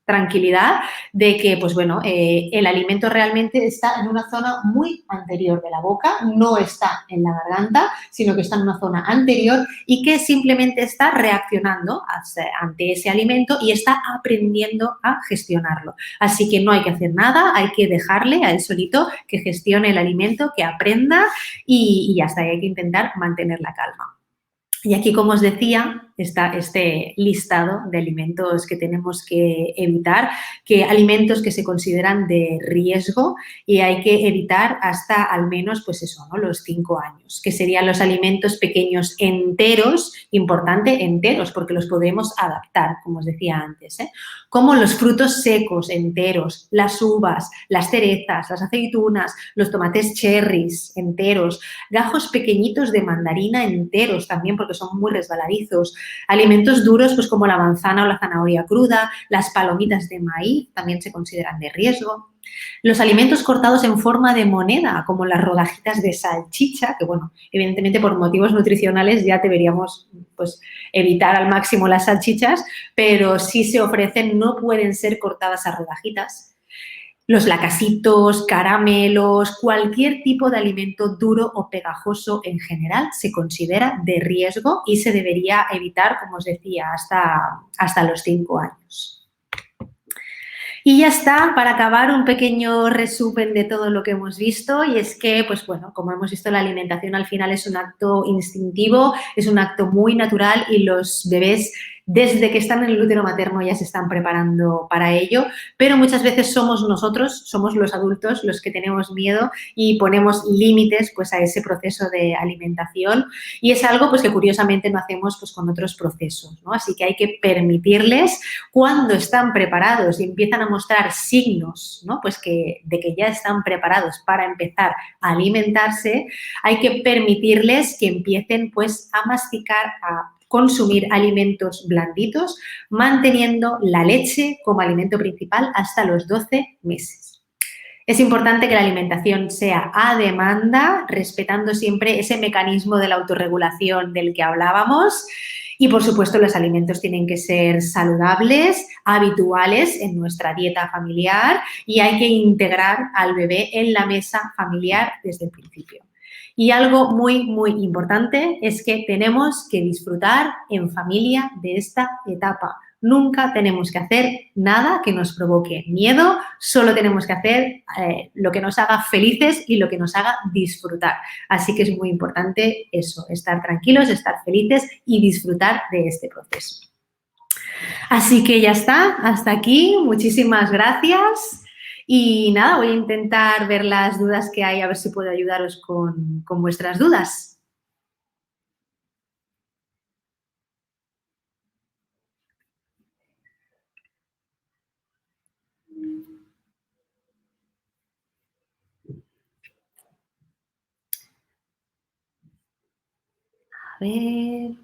tranquilidad de que, pues bueno, el alimento realmente está en una zona muy anterior de la boca, no está en la garganta, sino que está en una zona anterior y que simplemente está reaccionando ante ese alimento y está aprendiendo a gestionarlo. Así que no hay que hacer nada, hay que dejarle a él solito que gestione el alimento, que aprenda y ya está, hay que intentar mantener la calma. Y aquí, como os decía, está este listado de alimentos que tenemos que evitar, que alimentos que se consideran de riesgo y hay que evitar hasta al menos, pues eso, ¿no?, los 5 años, que serían los alimentos pequeños enteros, importante, enteros, porque los podemos adaptar, como os decía antes, como los frutos secos enteros, las uvas, las cerezas, las aceitunas, los tomates cherries enteros, gajos pequeñitos de mandarina enteros también, porque son muy resbaladizos. Alimentos duros, pues como la manzana o la zanahoria cruda, las palomitas de maíz también se consideran de riesgo. Los alimentos cortados en forma de moneda, como las rodajitas de salchicha, que bueno, evidentemente por motivos nutricionales ya deberíamos pues evitar al máximo las salchichas, pero si se ofrecen no pueden ser cortadas a rodajitas. Los lacasitos, caramelos, cualquier tipo de alimento duro o pegajoso en general se considera de riesgo y se debería evitar, como os decía, hasta los 5 años. Y ya está, para acabar, un pequeño resumen de todo lo que hemos visto, y es que, pues bueno, como hemos visto, la alimentación al final es un acto instintivo, es un acto muy natural y los bebés desde que están en el útero materno ya se están preparando para ello, pero muchas veces somos nosotros, somos los adultos los que tenemos miedo y ponemos límites pues a ese proceso de alimentación y es algo pues que curiosamente no hacemos pues con otros procesos, ¿no? Así que hay que permitirles cuando están preparados y empiezan a mostrar signos, ¿no? Pues de que ya están preparados para empezar a alimentarse, hay que permitirles que empiecen pues a masticar, a consumir alimentos blanditos, manteniendo la leche como alimento principal hasta los 12 meses. Es importante que la alimentación sea a demanda, respetando siempre ese mecanismo de la autorregulación del que hablábamos. Y, por supuesto, los alimentos tienen que ser saludables, habituales en nuestra dieta familiar y hay que integrar al bebé en la mesa familiar desde el principio. Y algo muy, muy importante es que tenemos que disfrutar en familia de esta etapa. Nunca tenemos que hacer nada que nos provoque miedo, solo tenemos que hacer lo que nos haga felices y lo que nos haga disfrutar. Así que es muy importante eso, estar tranquilos, estar felices y disfrutar de este proceso. Así que ya está, hasta aquí, muchísimas gracias. Y nada, voy a intentar ver las dudas que hay, a ver si puedo ayudaros con vuestras dudas. A ver.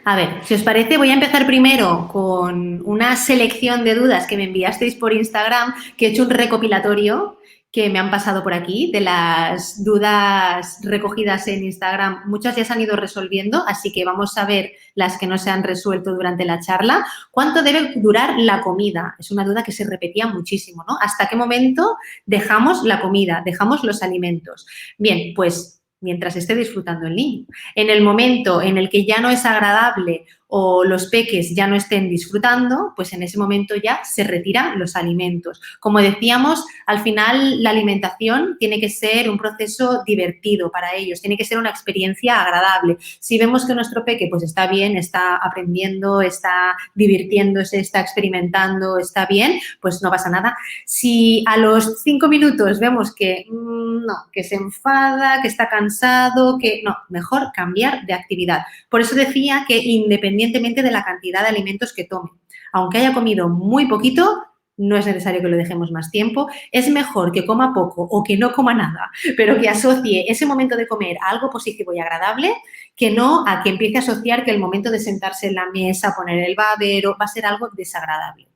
A ver, si os parece, voy a empezar primero con una selección de dudas que me enviasteis por Instagram, que he hecho un recopilatorio que me han pasado por aquí, de las dudas recogidas en Instagram. Muchas ya se han ido resolviendo, así que vamos a ver las que no se han resuelto durante la charla. ¿Cuánto debe durar la comida? Es una duda que se repetía muchísimo, ¿no? ¿Hasta qué momento dejamos la comida, dejamos los alimentos? Bien, pues mientras esté disfrutando el niño. En el momento en el que ya no es agradable o los peques ya no estén disfrutando, pues en ese momento ya se retiran los alimentos. Como decíamos, al final la alimentación tiene que ser un proceso divertido para ellos, tiene que ser una experiencia agradable. Si vemos que nuestro peque pues está bien, está aprendiendo, está divirtiéndose, está experimentando, está bien, pues no pasa nada. Si a los 5 minutos vemos que no, que se enfada, que está cansado, que no, mejor cambiar de actividad. Por eso decía que independientemente de la cantidad de alimentos que tome, aunque haya comido muy poquito, no es necesario que lo dejemos más tiempo. Es mejor que coma poco o que no coma nada, pero que asocie ese momento de comer a algo positivo y agradable, que no a que empiece a asociar que el momento de sentarse en la mesa, poner el babero, va a ser algo desagradable.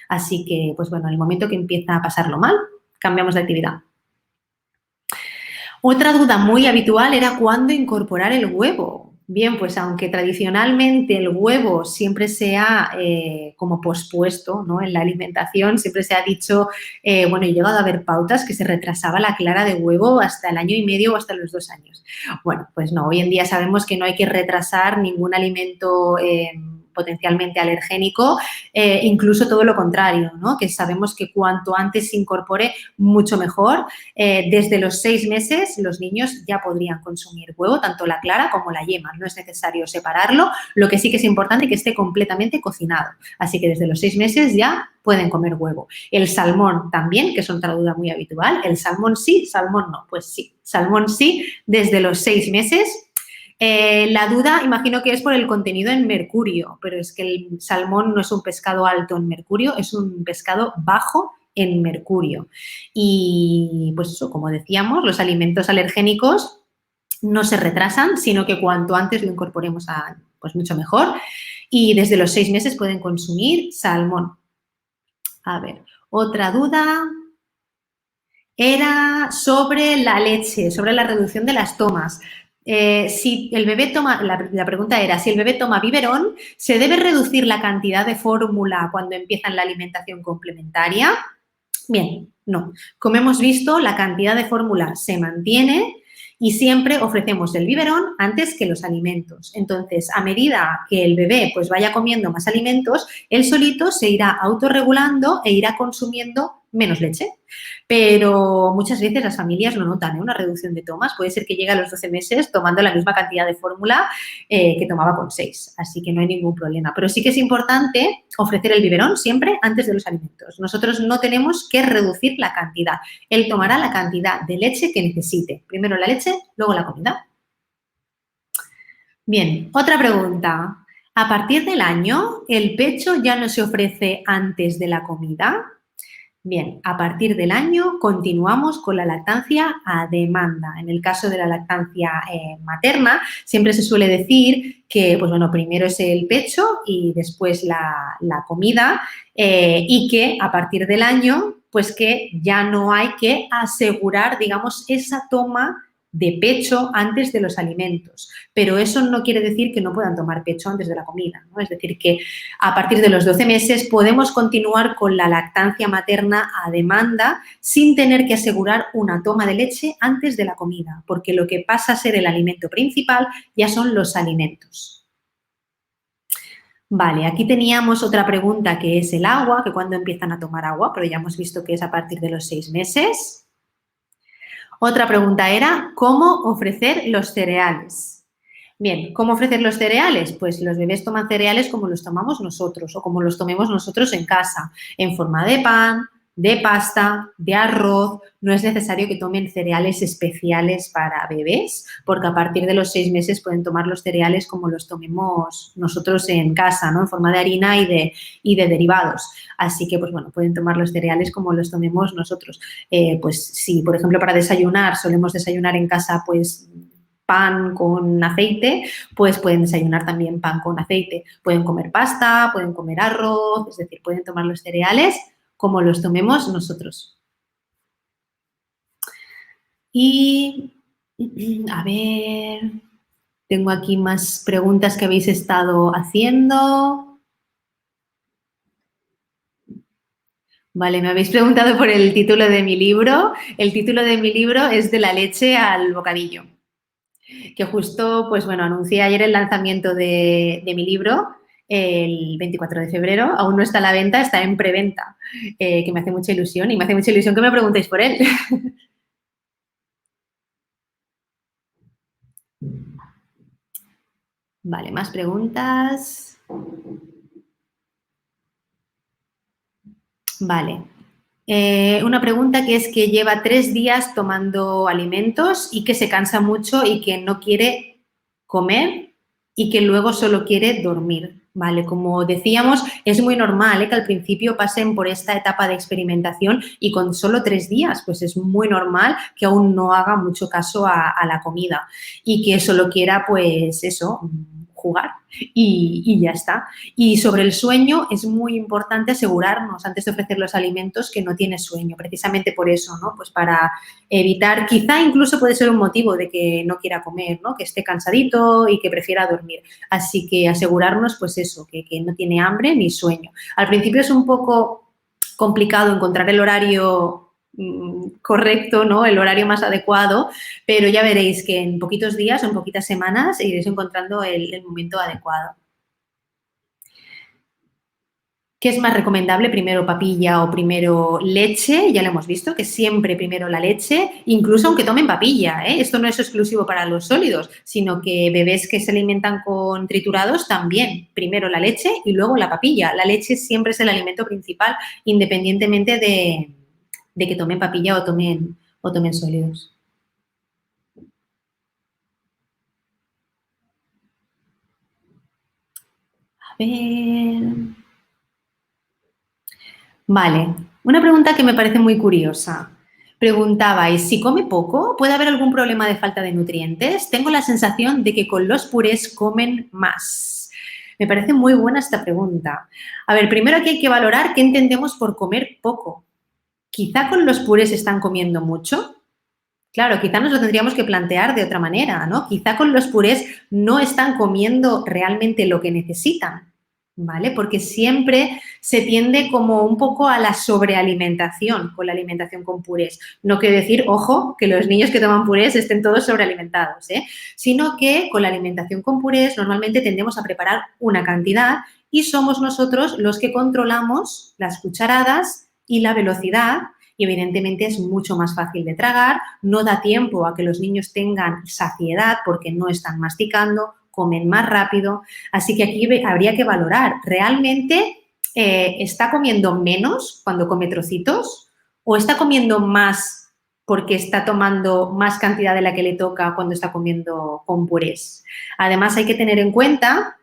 Así que, pues bueno, en el momento que empieza a pasarlo mal, cambiamos de actividad. Otra duda muy habitual era cuándo incorporar el huevo. Bien, pues aunque tradicionalmente el huevo siempre se ha como pospuesto, ¿no? En la alimentación, siempre se ha dicho, bueno, he llegado a ver pautas que se retrasaba la clara de huevo hasta el 1 año y medio o hasta los 2 años. Bueno, pues no, hoy en día sabemos que no hay que retrasar ningún alimento potencialmente alergénico, incluso todo lo contrario, ¿no? Que sabemos que cuanto antes se incorpore, mucho mejor. Desde los 6 meses los niños ya podrían consumir huevo, tanto la clara como la yema, no es necesario separarlo, lo que sí que es importante es que esté completamente cocinado, así que desde los 6 meses ya pueden comer huevo. El salmón también, que es otra duda muy habitual, el salmón sí, salmón no, pues sí, salmón sí, desde los 6 meses. La duda, imagino que es por el contenido en mercurio, pero es que el salmón no es un pescado alto en mercurio, es un pescado bajo en mercurio. Y pues eso, como decíamos, los alimentos alergénicos no se retrasan, sino que cuanto antes lo incorporemos pues mucho mejor. Y desde los 6 meses pueden consumir salmón. A ver, otra duda era sobre la leche, sobre la reducción de las tomas. Si el bebé toma, la pregunta era, si el bebé toma biberón, ¿se debe reducir la cantidad de fórmula cuando empiezan la alimentación complementaria? Bien, no. Como hemos visto, la cantidad de fórmula se mantiene Y siempre ofrecemos el biberón antes que los alimentos. Entonces, a medida que el bebé pues vaya comiendo más alimentos, él solito se irá autorregulando e irá consumiendo menos leche. Pero muchas veces las familias lo notan, ¿eh? Una reducción de tomas. Puede ser que llegue a los 12 meses tomando la misma cantidad de fórmula que tomaba con 6. Así que no hay ningún problema. Pero sí que es importante ofrecer el biberón siempre antes de los alimentos. Nosotros no tenemos que reducir la cantidad. Él tomará la cantidad de leche que necesite. Primero la leche, luego la comida. Bien, otra pregunta. ¿A partir del año el pecho ya no se ofrece antes de la comida? Bien, a partir del año continuamos con la lactancia a demanda. En el caso de la lactancia materna, siempre se suele decir que, pues bueno, primero es el pecho y después la comida y que a partir del año, pues que ya no hay que asegurar, digamos, esa toma de pecho antes de los alimentos. Pero eso no quiere decir que no puedan tomar pecho antes de la comida, ¿no? Es decir, que a partir de los 12 meses podemos continuar con la lactancia materna a demanda sin tener que asegurar una toma de leche antes de la comida, porque lo que pasa a ser el alimento principal ya son los alimentos. Vale, aquí teníamos otra pregunta que es el agua, que cuando empiezan a tomar agua, pero ya hemos visto que es a partir de los 6 meses. Otra pregunta era, ¿cómo ofrecer los cereales? Bien, ¿cómo ofrecer los cereales? Pues los bebés toman cereales como los tomamos nosotros o como los tomemos nosotros en casa, en forma de pan, de pasta, de arroz. No es necesario que tomen cereales especiales para bebés, porque a partir de los 6 meses pueden tomar los cereales como los tomemos nosotros en casa, ¿no? En forma de harina y de derivados. Así que, pues bueno, pueden tomar los cereales como los tomemos nosotros. Pues si, por ejemplo, para desayunar solemos desayunar en casa, pues pan con aceite, pues pueden desayunar también pan con aceite. Pueden comer pasta, pueden comer arroz, es decir, pueden tomar los cereales como los tomemos nosotros. Y, a ver, tengo aquí más preguntas que habéis estado haciendo. Vale, me habéis preguntado por el título de mi libro. El título de mi libro es De la leche al bocadillo, que justo, pues bueno, anuncié ayer el lanzamiento de mi libro, el 24 de febrero. Aún no está a la venta, está en preventa, que me hace mucha ilusión y me hace mucha ilusión que me preguntéis por él. Vale, más preguntas. Vale. Una pregunta que es que lleva 3 días tomando alimentos y que se cansa mucho y que no quiere comer y que luego solo quiere dormir. Vale, como decíamos, es muy normal que al principio pasen por esta etapa de experimentación y con solo 3 días, pues es muy normal que aún no haga mucho caso a la comida y que solo quiera, pues eso, jugar y ya está. Y sobre el sueño es muy importante asegurarnos antes de ofrecer los alimentos que no tiene sueño, precisamente por eso, ¿no? Pues para evitar, quizá incluso puede ser un motivo de que no quiera comer, ¿no? Que esté cansadito y que prefiera dormir. Así que asegurarnos, pues eso, que no tiene hambre ni sueño. Al principio es un poco complicado encontrar el horario correcto, ¿no? El horario más adecuado, pero ya veréis que en poquitos días o en poquitas semanas iréis encontrando el momento adecuado. ¿Qué es más recomendable? ¿Primero papilla o primero leche? Ya lo hemos visto, que siempre primero la leche, incluso aunque tomen papilla, ¿eh? Esto no es exclusivo para los sólidos, sino que bebés que se alimentan con triturados también, primero la leche y luego la papilla. La leche siempre es el alimento principal, independientemente de que tomen papilla o tomen sólidos. A ver. Vale, una pregunta que me parece muy curiosa. Preguntabais, si come poco, ¿puede haber algún problema de falta de nutrientes? Tengo la sensación de que con los purés comen más. Me parece muy buena esta pregunta. A ver, primero aquí hay que valorar qué entendemos por comer poco. Quizá con los purés están comiendo mucho. Claro, quizá nos lo tendríamos que plantear de otra manera, ¿no? Quizá con los purés no están comiendo realmente lo que necesitan. ¿vale? Porque siempre se tiende como un poco a la sobrealimentación con la alimentación con purés. No quiere decir, ojo, que los niños que toman purés estén todos sobrealimentados, ¿eh? Sino que con la alimentación con purés normalmente tendemos a preparar una cantidad y somos nosotros los que controlamos las cucharadas y la velocidad y evidentemente es mucho más fácil de tragar, no da tiempo a que los niños tengan saciedad porque no están masticando, comen más rápido, así que aquí habría que valorar, ¿realmente está comiendo menos cuando come trocitos o está comiendo más porque está tomando más cantidad de la que le toca cuando está comiendo con purés? Además, hay que tener en cuenta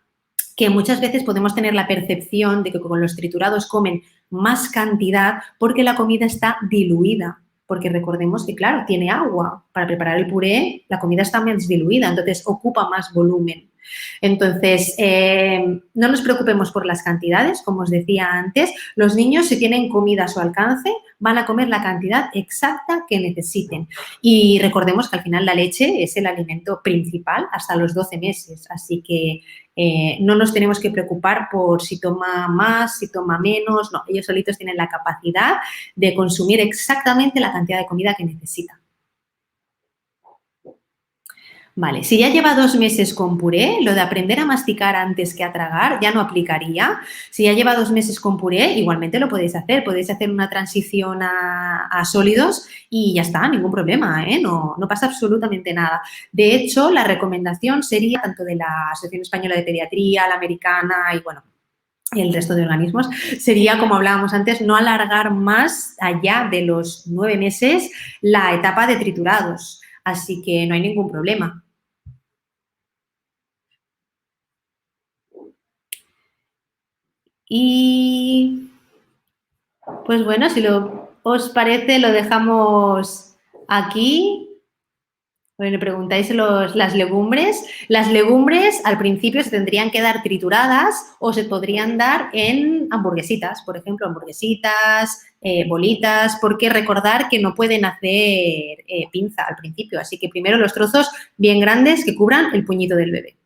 que muchas veces podemos tener la percepción de que con los triturados comen más cantidad porque la comida está diluida. Porque recordemos que, claro, tiene agua. Para preparar el puré, la comida está más diluida, entonces ocupa más volumen. Entonces, no nos preocupemos por las cantidades, como os decía antes. Los niños, si tienen comida a su alcance, van a comer la cantidad exacta que necesiten. Y recordemos que al final la leche es el alimento principal hasta los 12 meses. Así que no nos tenemos que preocupar por si toma más, si toma menos. No, ellos solitos tienen la capacidad de consumir exactamente la cantidad de comida que necesitan. Vale, si ya lleva 2 meses con puré, lo de aprender a masticar antes que a tragar ya no aplicaría. Si ya lleva 2 meses con puré, igualmente lo podéis hacer una transición a sólidos y ya está, ningún problema, ¿eh? No pasa absolutamente nada. De hecho, la recomendación sería tanto de la Asociación Española de Pediatría, la americana y, bueno, y el resto de organismos, sería, como hablábamos antes, no alargar más allá de los 9 meses la etapa de triturados. Así que no hay ningún problema. Y pues bueno, si os parece, lo dejamos aquí. Me preguntáis las legumbres. Las legumbres al principio se tendrían que dar trituradas o se podrían dar en hamburguesitas, por ejemplo, hamburguesitas, bolitas, porque recordar que no pueden hacer pinza al principio. Así que primero los trozos bien grandes que cubran el puñito del bebé.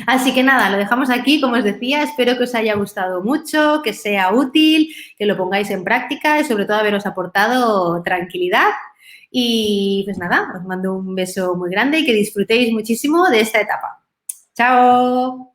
Así que nada, lo dejamos aquí, como os decía, espero que os haya gustado mucho, que sea útil, que lo pongáis en práctica y sobre todo haberos aportado tranquilidad. Y pues nada, os mando un beso muy grande y que disfrutéis muchísimo de esta etapa. ¡Chao!